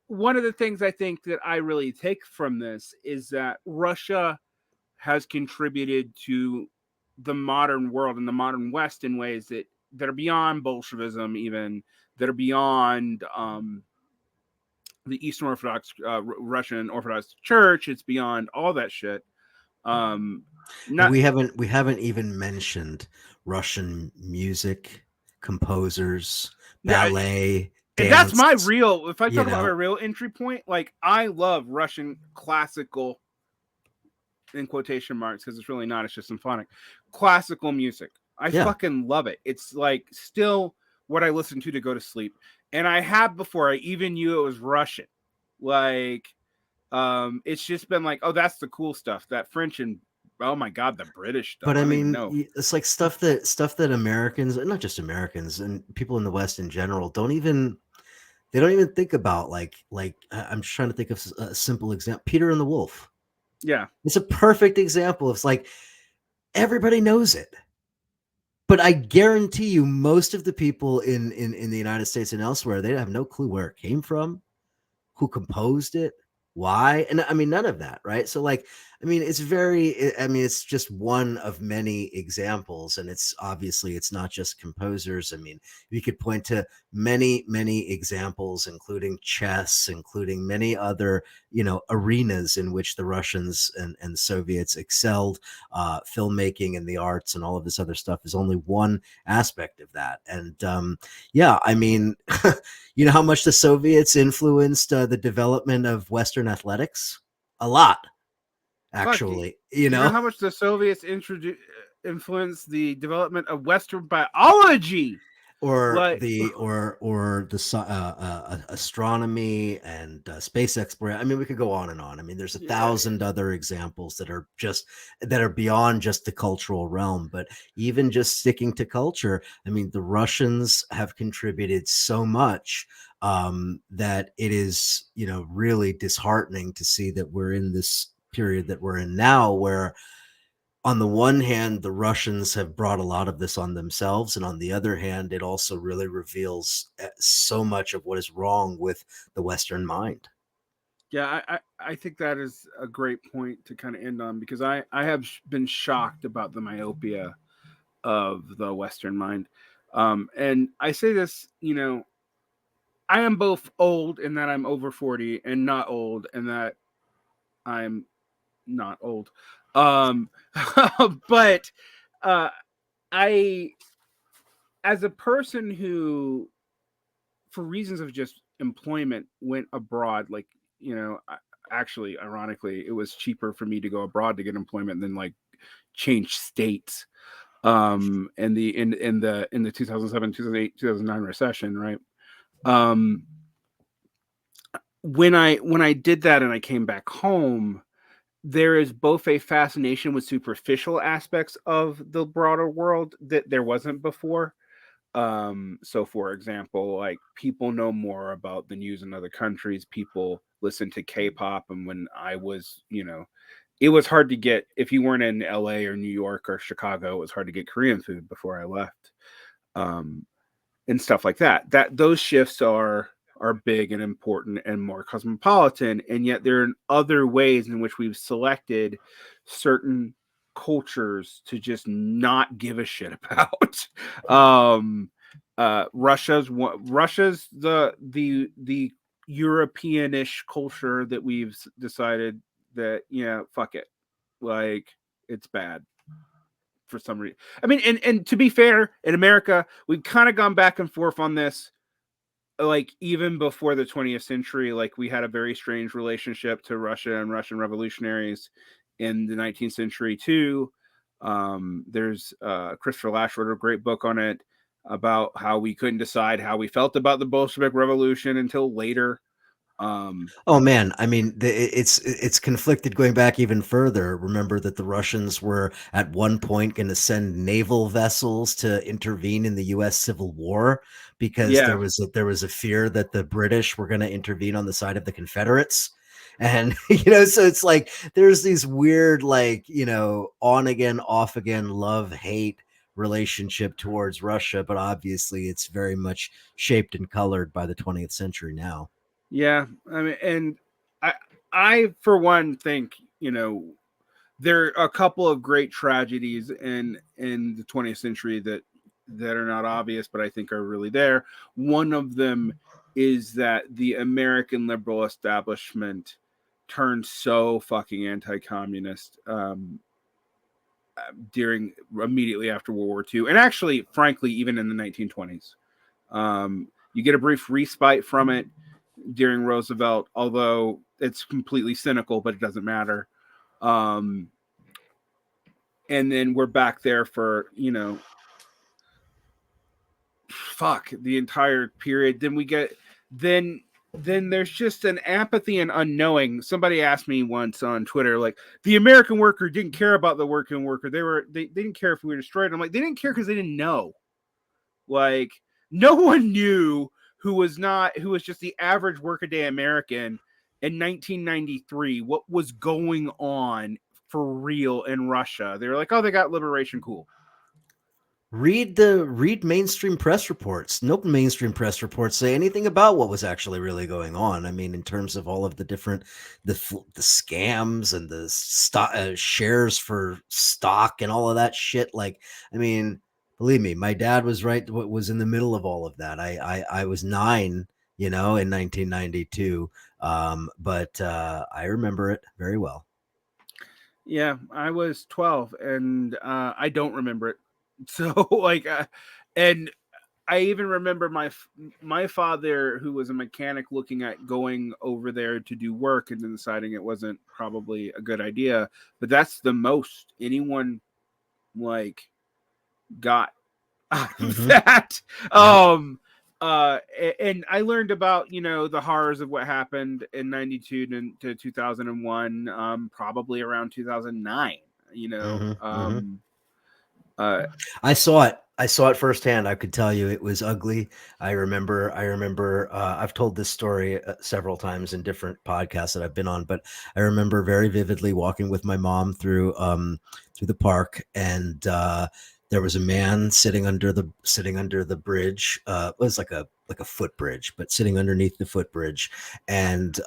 one of the things I think that I really take from this is that Russia has contributed to the modern world and the modern West in ways that are beyond Bolshevism, even that are beyond the Eastern Orthodox Russian Orthodox Church. It's beyond all that shit. Um,
And
not
we haven't even mentioned Russian music, composers,
yeah,
ballet,
and that's my
dance,
real. If I
you
talk about my
know.
real entry point, like I love Russian classical, in quotation marks, because it's really not. It's just symphonic classical music. I
Yeah.
fucking love it. It's like still what I listen to go to sleep, and I have before I even knew it was Russian. Like, it's just been like, oh, that's the cool stuff. That French and, oh my god, the British stuff.
But
I
I
don't even
mean,
know.
it's like stuff that Americans, and not just Americans, and people in the West in general, they don't even think about. I'm just trying to think of a simple example. Peter and the Wolf.
Yeah,
It's a perfect example. It's like everybody knows it. But I guarantee you, most of the people in the United States and elsewhere, they have no clue where it came from, who composed it, why, and I mean none of that, right? So like, I mean, it's very, I mean, it's just one of many examples, and it's obviously it's not just composers. I mean, you could point to many examples, including chess, including many other arenas in which the Russians and Soviets excelled. Filmmaking and the arts and all of this other stuff is only one aspect of that, and yeah, I mean. You know how much the Soviets influenced the development of Western athletics? A lot,
Fuck,
actually.
you know how much the Soviets influenced the development of Western biology?
or
Like,
the astronomy and space exploration. I mean, we could go on and on. I mean, there's a
yeah,
thousand other examples that are beyond just the cultural realm. But even just sticking to culture, I mean, the Russians have contributed so much that it is really disheartening to see that we're in this period that we're in now, where on the one hand, the Russians have brought a lot of this on themselves. And on the other hand, it also really reveals so much of what is wrong with the Western mind.
yeah, I think that is a great point to kind of end on, because I have been shocked about the myopia of the Western mind. And I say this, I am both old in that I'm over 40, and not old in that I'm not old. Um, but uh, I, as a person who, for reasons of just employment, went abroad, like, actually, ironically, it was cheaper for me to go abroad to get employment than like change states. In the 2007, 2008, 2009 recession, right? Um, when I did that and I came back home, there is both a fascination with superficial aspects of the broader world that there wasn't before. So for example, like, people know more about the news in other countries, people listen to K-pop, and when I was, it was hard to get, if you weren't in LA or New York or Chicago, it was hard to get Korean food before I left. Um, and stuff like that. That those shifts are big and important and more cosmopolitan, and yet there are other ways in which we've selected certain cultures to just not give a shit about. um Russia's the Europeanish culture that we've decided that, yeah, fuck it, like, it's bad for some reason. I mean, and to be fair, in America, we've kind of gone back and forth on this. Like, even before the 20th century, like, we had a very strange relationship to Russia and Russian revolutionaries in the 19th century too. There's Christopher Lasch wrote a great book on it, about how we couldn't decide how we felt about the Bolshevik Revolution until later. Um,
Oh man, I mean, it's conflicted going back even further. Remember that the Russians were at one point going to send naval vessels to intervene in the U.S. Civil War because
yeah,
there was a fear that the British were going to intervene on the side of the Confederates. And so it's like there's these weird, like, on again, off again, love hate relationship towards Russia, but obviously it's very much shaped and colored by the 20th century now.
yeah. I mean, and I, I for one think, there are a couple of great tragedies in the 20th century that are not obvious, but I think are really there. One of them is that the American liberal establishment turned so fucking anti-communist, during immediately after World War II, and actually, frankly, even in the 1920s. You get a brief respite from it during Roosevelt, although it's completely cynical, but it doesn't matter. Um, and then we're back there for, fuck, the entire period. Then we get then there's just an apathy and unknowing. Somebody asked me once on Twitter, like, the American worker didn't care about the working worker. They didn't care if we were destroyed. I'm like, they didn't care because they didn't know. Like, no one knew who was just the average workaday American in 1993 what was going on for real in Russia. They were like, oh, they got liberation, cool.
read mainstream press reports. No mainstream press reports say anything about what was actually really going on. I mean, in terms of all of the different the scams and the stock shares for stock and all of that shit. Like, I mean, believe me, my dad was right. What was in the middle of all of that. I was 9, in 1992. But I remember it very well.
Yeah, I was 12 and I don't remember it. So like and I even remember my father, who was a mechanic, looking at going over there to do work and then deciding it wasn't probably a good idea. But that's the most anyone like got out of
Mm-hmm.
that.
Yep.
And I learned about the horrors of what happened in 92 to 2001, probably around 2009. You know,
Mm-hmm. Mm-hmm.
uh,
I saw it. I saw it firsthand. I could tell you it was ugly. I remember. I remember. I've told this story several times in different podcasts that I've been on, but I remember very vividly walking with my mom through the park, and there was a man sitting under the bridge. It was like a footbridge, but sitting underneath the footbridge, and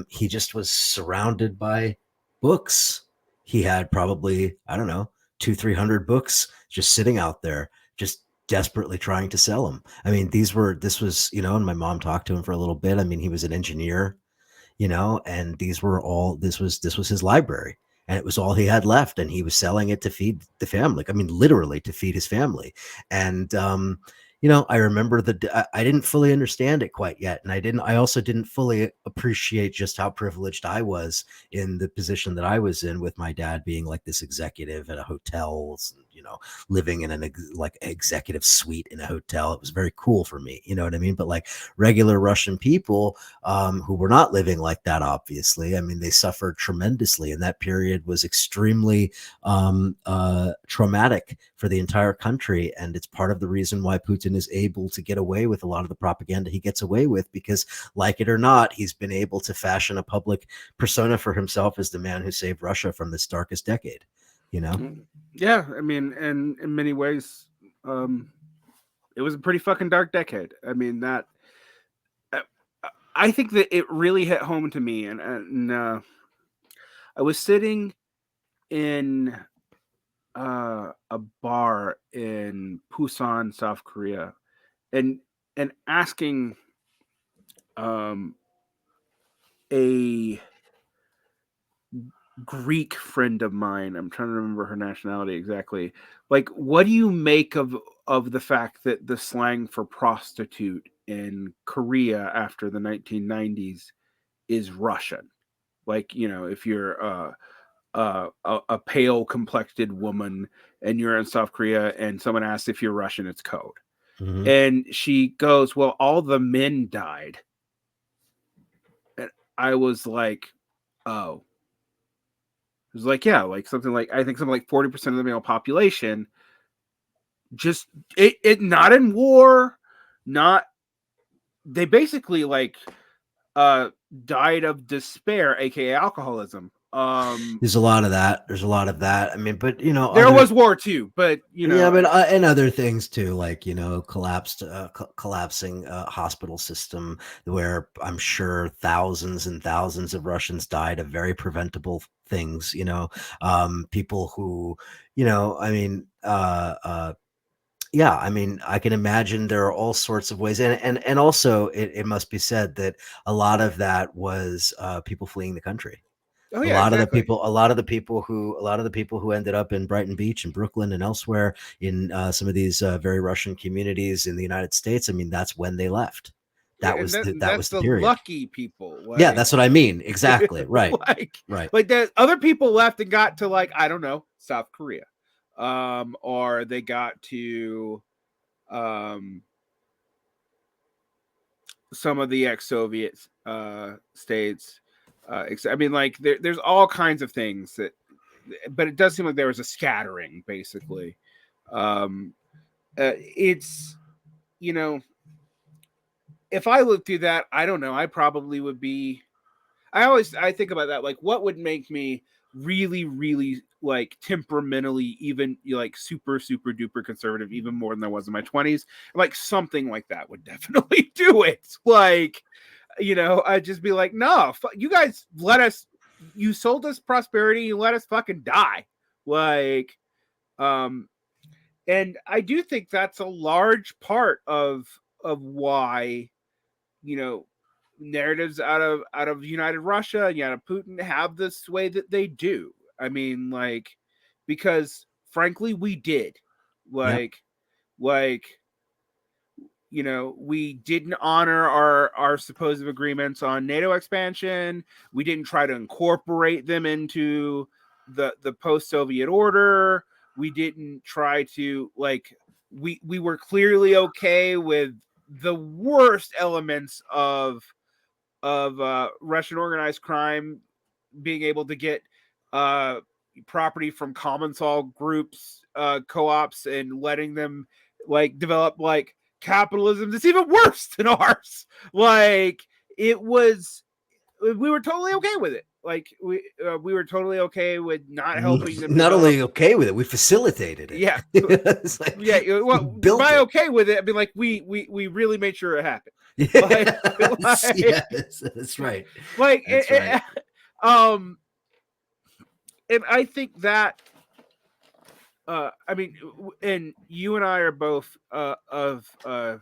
he just was surrounded by books. He had probably, I don't know, 200-300 books just sitting out there, just desperately trying to sell them. I mean, this was, and my mom talked to him for a little bit. I mean, he was an engineer, and this was his library, and it was all he had left, and he was selling it to feed the family. I mean, literally to feed his family. And I remember I didn't fully understand it quite yet, and I also didn't fully appreciate just how privileged I was in the position that I was in, with my dad being like this executive at a hotel, living in like executive suite in a hotel. It was very cool for me, you know what I mean? But like regular Russian people, who were not living like that, obviously. I mean, they suffered tremendously, and that period was extremely traumatic for the entire country. And it's part of the reason why Putin is able to get away with a lot of the propaganda he gets away with, because, like it or not, he's been able to fashion a public persona for himself as the man who saved Russia from this darkest decade.
Yeah, I mean, and in many ways, um, it was a pretty fucking dark decade. I mean, that uh, I think that it really hit home to me, and I was sitting in a bar in Busan, South Korea, and asking um, a Greek friend of mine. I'm trying to remember her nationality exactly. Like, what do you make of the fact that the slang for prostitute in Korea after the 1990s is Russian? Like, if you're a pale complected woman and you're in South Korea and someone asks if you're Russian, it's code.
Mm-hmm.
And she goes, "Well, all the men died." And I was like, "Oh." It was like, yeah, like I think something like 40% of the male population just it not in war, not they basically like uh died of despair, aka alcoholism.
There's a lot of that. There's a lot of that. I mean, but
There
other
was war too, but
yeah, but and other things too, like collapsing hospital system, where I'm sure thousands and thousands of Russians died of very preventable things. People who, I mean, yeah, I mean, I can imagine there are all sorts of ways, and also it must be said that a lot of that was people fleeing the country.
oh
A
yeah,
lot of the
exactly.
people, a lot of the people who ended up in Brighton Beach and Brooklyn and elsewhere in some of these very Russian communities in the United States. I mean, that's when they left.
Yeah,
That
and
was that
that's
was the
the
period.
lucky people.
Yeah, that's what I mean. Exactly. Right.
like
Right.
like the other people left and got to, like, I don't know, South Korea, or they got to um some of the ex-Soviet states. I mean, like there's all kinds of things that, but it does seem like there was a scattering, basically. Um, it's you know, if I lived through that, I don't know. I probably would be. I think about that. Like, what would make me really, really like temperamentally, even like super, super duper conservative, even more than I was in my 20s. Like something like that would definitely do it. Like, I'd just be like, no, you guys you sold us prosperity, you let us fucking die. Like, and I do think that's a large part of why, narratives out of United Russia and out of Putin have this way that they do. I mean, like, because frankly, we did.
Yeah.
Like we didn't honor our supposed agreements on NATO expansion. We didn't try to incorporate them into the post-Soviet order. We didn't try to we were clearly okay with the worst elements of Russian organized crime being able to get uh, property from Commonwealth groups, co-ops, and letting them develop capitalism that's even worse than ours. Like it was, we were totally okay with it. Like we were totally okay with not helping them
Not
develop.
only okay with it, we facilitated it.
Yeah,
It's like,
yeah. Well,
built
by
it.
okay with it, I mean like we really made sure it happened.
Yes, yes, that's right.
Like
That's right.
um and I think that I mean, and you and I are both of I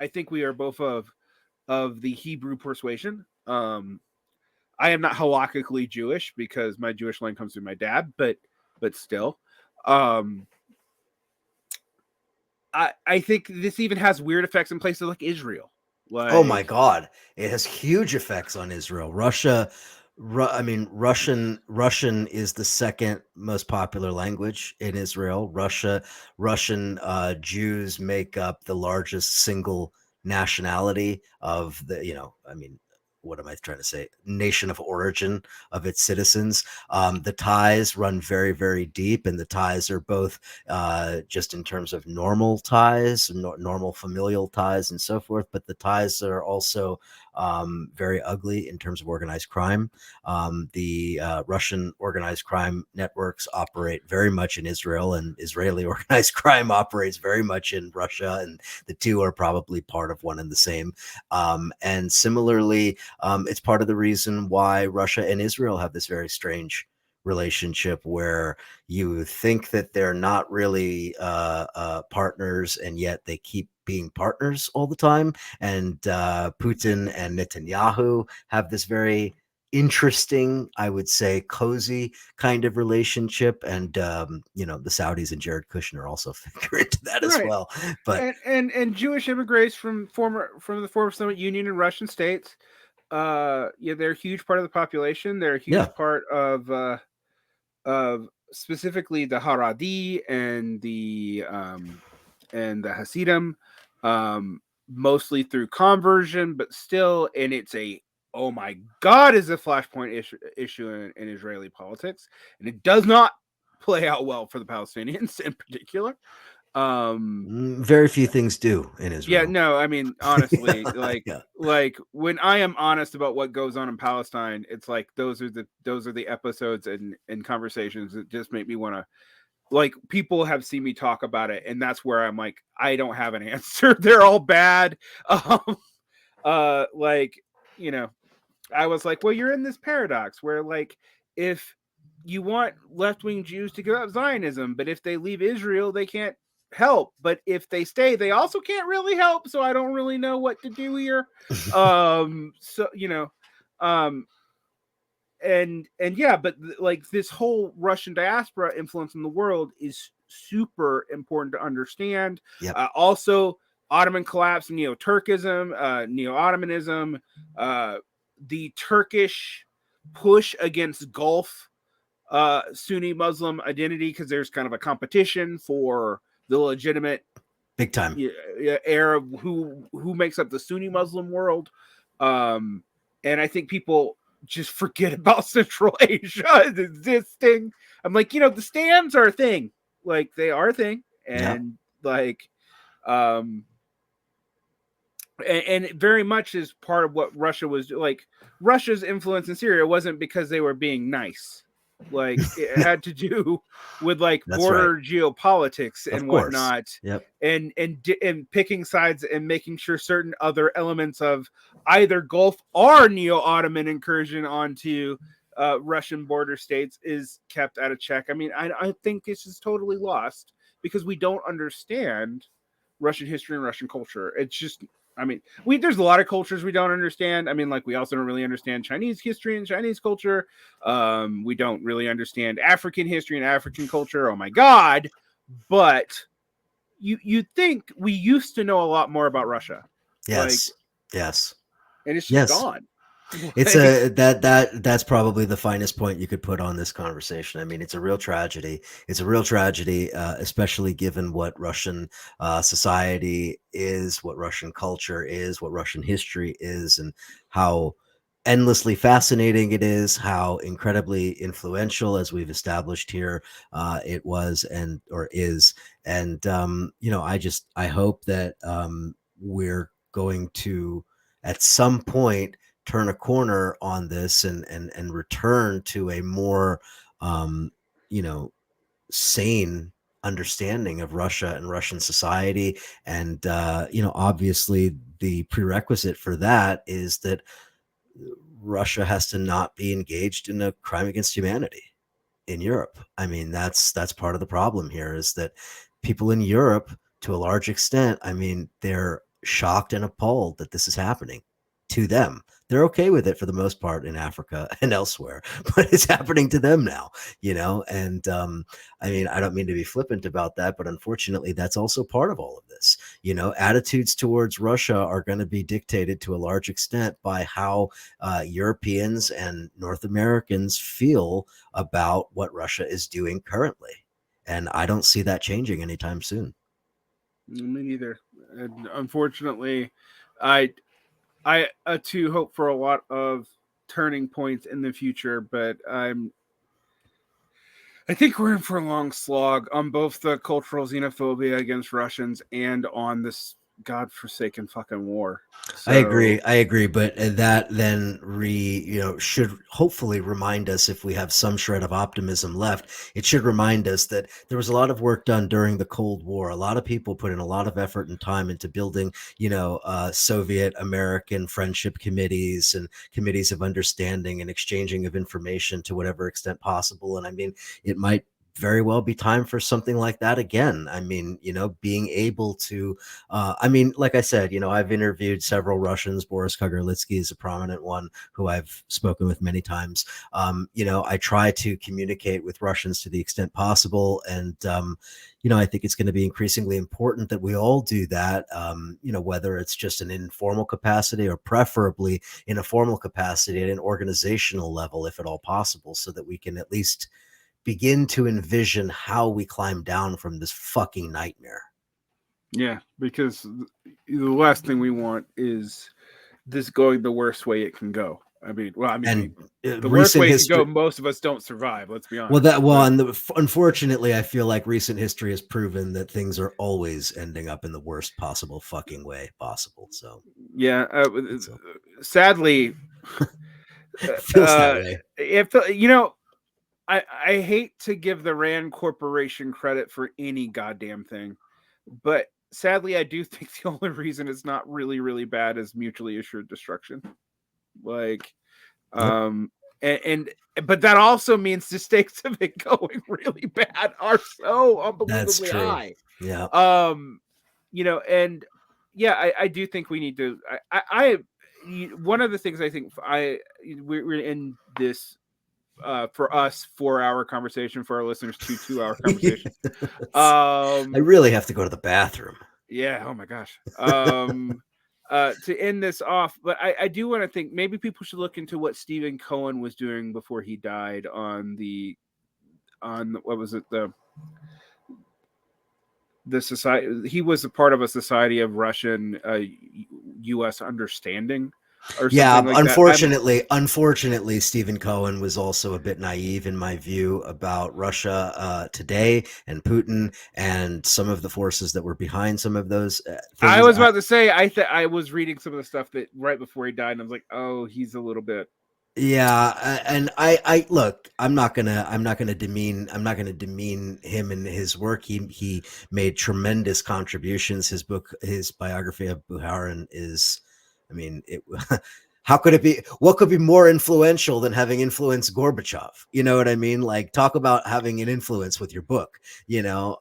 think we are both of the Hebrew persuasion. I am not halakhically Jewish because my Jewish line comes through my dad, but still, I think this even has weird effects in places like Israel.
Oh my
Like,
God, it has huge effects on Israel. I mean, Russian is the second most popular language in Israel. Russian Jews make up the largest single nationality of the, I mean, what am I trying to say? Nation of origin of its citizens. The ties run very, very deep, and the ties are both just in terms of normal ties, normal familial ties, and so forth. But the ties are also very ugly in terms of organized crime. The Russian organized crime networks operate very much in Israel, and Israeli organized crime operates very much in Russia, and the two are probably part of one and the same. And similarly, it's part of the reason why Russia and Israel have this very strange relationship where you think that they're not really partners, and yet they keep being partners all the time. And Putin and Netanyahu have this very interesting, I would say, cozy kind of relationship. And the Saudis and Jared Kushner also figure into that as
right.
well. But
And Jewish immigrants from the former Soviet Union and Russian states, yeah, they're a huge part of the population. They're a
yeah,
huge part of specifically the Haredi and the Hasidim, mostly through conversion, but still, and it's a oh my god, is a flashpoint issue in Israeli politics, and it does not play out well for the Palestinians in particular. Um,
very few things do in
yeah,
Israel.
no, I mean honestly,
Yeah.
like when I am honest about what goes on in Palestine, it's like those are the episodes and conversations that just make me want to, like, people have seen me talk about it, and that's where I'm like, I don't have an answer. They're all bad. Like, you know, I was like, well, you're in this paradox where, like, if you want left-wing Jews to give up Zionism, but if they leave Israel, they can't help. But if they stay, they also can't really help. So I don't really know what to do here. So um, and yeah, but like this whole Russian diaspora influence in the world is super important to understand.
Yep.
Also, Ottoman collapse, Neo-Turkism, Neo-Ottomanism, the Turkish push against Gulf Sunni Muslim identity, because there's kind of a competition for the legitimate
Big time.
heir of who makes up the Sunni Muslim world. And I think people just forget about Central Asia existing. I'm like, the stands are a thing. Like, they are a thing.
Yeah.
And like, um, and it very much is part of what Russia was like. Russia's influence in Syria wasn't because they were being nice. Like it had to do with like
That's right.
border geopolitics
Of
and
course.
whatnot,
Yep.
and picking sides and making sure certain other elements of either Gulf or Neo-Ottoman incursion onto Russian border states is kept out of check. I mean, I think it's just totally lost because we don't understand Russian history and Russian culture. It's just, I mean, there's a lot of cultures we don't understand. I mean, like we also don't really understand Chinese history and Chinese culture. We don't really understand African history and African culture. Oh my God! But you think we used to know a lot more about Russia, like,
Yes. Yes.
and it's just
Yes.
gone.
It's
Like,
that's probably the finest point you could put on this conversation. I mean, it's a real tragedy. It's a real tragedy, especially given what Russian society is, what Russian culture is, what Russian history is, and how endlessly fascinating it is, how incredibly influential, as we've established here, it was and or is. And I hope that we're going to at some point turn a corner on this and return to a more um, you know sane understanding of Russia and Russian society. And obviously the prerequisite for that is that Russia has to not be engaged in a crime against humanity in Europe. I mean, that's part of the problem here is that people in Europe, to a large extent, I mean, they're shocked and appalled that this is happening to them. They're okay with it for the most part in Africa and elsewhere, but it's happening to them now, And I mean, I don't mean to be flippant about that, but unfortunately, that's also part of all of this. Attitudes towards Russia are going to be dictated to a large extent by how Europeans and North Americans feel about what Russia is doing currently. And I don't see that changing anytime soon.
me neither. And unfortunately, I too hope for a lot of turning points in the future, but I think we're in for a long slog on both the cultural xenophobia against Russians and on this godforsaken fucking war.
I agree.
So
I agree. But that then should hopefully remind us, if we have some shred of optimism left, it should remind us that there was a lot of work done during the Cold War. A lot of people put in a lot of effort and time into building, Soviet American friendship committees and committees of understanding and exchanging of information to whatever extent possible. And I mean, it might very well be time for something like that again. I mean, being able to I mean, like I said, I've interviewed several Russians. Boris Kagarlitsky is a prominent one who I've spoken with many times. I try to communicate with Russians to the extent possible. And, I think it's going to be increasingly important that we all do that, whether it's just an informal capacity or preferably in a formal capacity at an organizational level, if at all possible, so that we can at least begin to envision how we climb down from this fucking nightmare.
yeah, because the last thing we want is this going the worst way it can go. I mean,
And
the worst
recent
way it can go,
history.
most of us don't survive. Let's be honest.
Unfortunately, I feel like recent history has proven that things are always ending up in the worst possible fucking way possible. So
yeah, sadly,
feels that way.
if I hate to give the Rand Corporation credit for any goddamn thing, but sadly, I do think the only reason it's not really, really bad is mutually assured destruction. Like,
Yep.
And but that also means the stakes of it going really bad are so
That's
unbelievably
true.
high.
Yeah.
And yeah, I do think we need to. One of the things I think we're in this for us 4-hour conversation, for our listeners 2 2-hour conversation.
I really have to go to the bathroom.
Yeah, oh my gosh. To end this off, but I do want to think maybe people should look into what Stephen Cohen was doing before he died on what was it, the society. He was a part of a society of Russian US understanding or
Yeah,
something like that.
unfortunately, Stephen Cohen was also a bit naive in my view about Russia today and Putin and some of the forces that were behind some of those things.
I was about to say I was reading some of the stuff that right before he died, and I was like, oh, he's a little bit.
And I look. I'm not gonna demean him and his work. He made tremendous contributions. His biography of Buharin is, I mean, it. How could it be? What could be more influential than having influenced Gorbachev? You know what I mean? Like, talk about having an influence with your book. You know,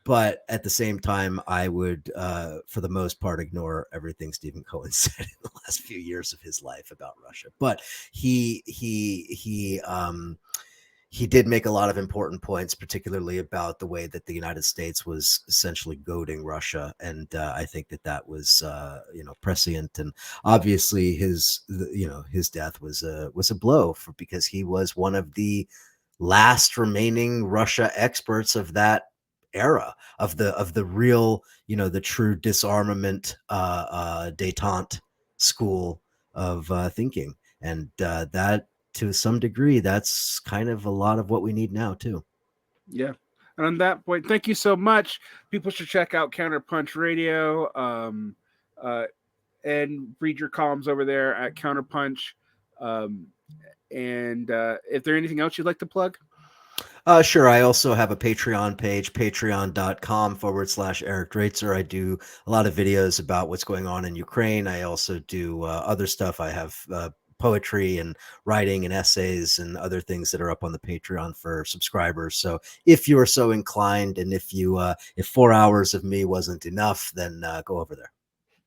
but at the same time, I would, for the most part, ignore everything Stephen Cohen said in the last few years of his life about Russia. But he did make a lot of important points, particularly about the way that the United States was essentially goading Russia, and I think that was prescient. And obviously, his death was a blow because he was one of the last remaining Russia experts of that era of the real, the true disarmament detente school of thinking, and that to some degree that's kind of a lot of what we need now too.
Yeah. And on that point, thank you so much. People should check out Counterpunch Radio, and read your columns over there at Counterpunch. Um, and if there's anything else you'd like to plug?
Sure. I also have a Patreon page, patreon.com/Eric Daitser. I do a lot of videos about what's going on in Ukraine. I also do other stuff. I have poetry and writing and essays and other things that are up on the Patreon for subscribers. So if you are so inclined, and if 4 hours of me wasn't enough, then go over there.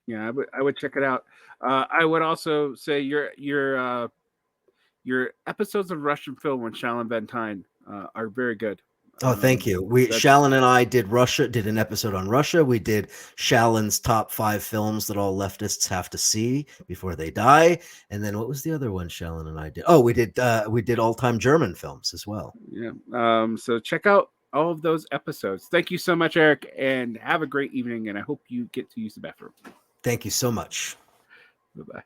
Yeah, I would check it out. I would also say your episodes of Russian film on Shalin Ventine are very good.
Oh, thank you.
That's
Shalin and I did an episode on Russia. We did Shalin's top 5 films that all leftists have to see before they die. And then what was the other one Shalin and I did? Oh, we did all-time German films as well.
Yeah. So check out all of those episodes. Thank you so much, Eric, and have a great evening. And I hope you get to use the bathroom.
Thank you so much.
Bye bye.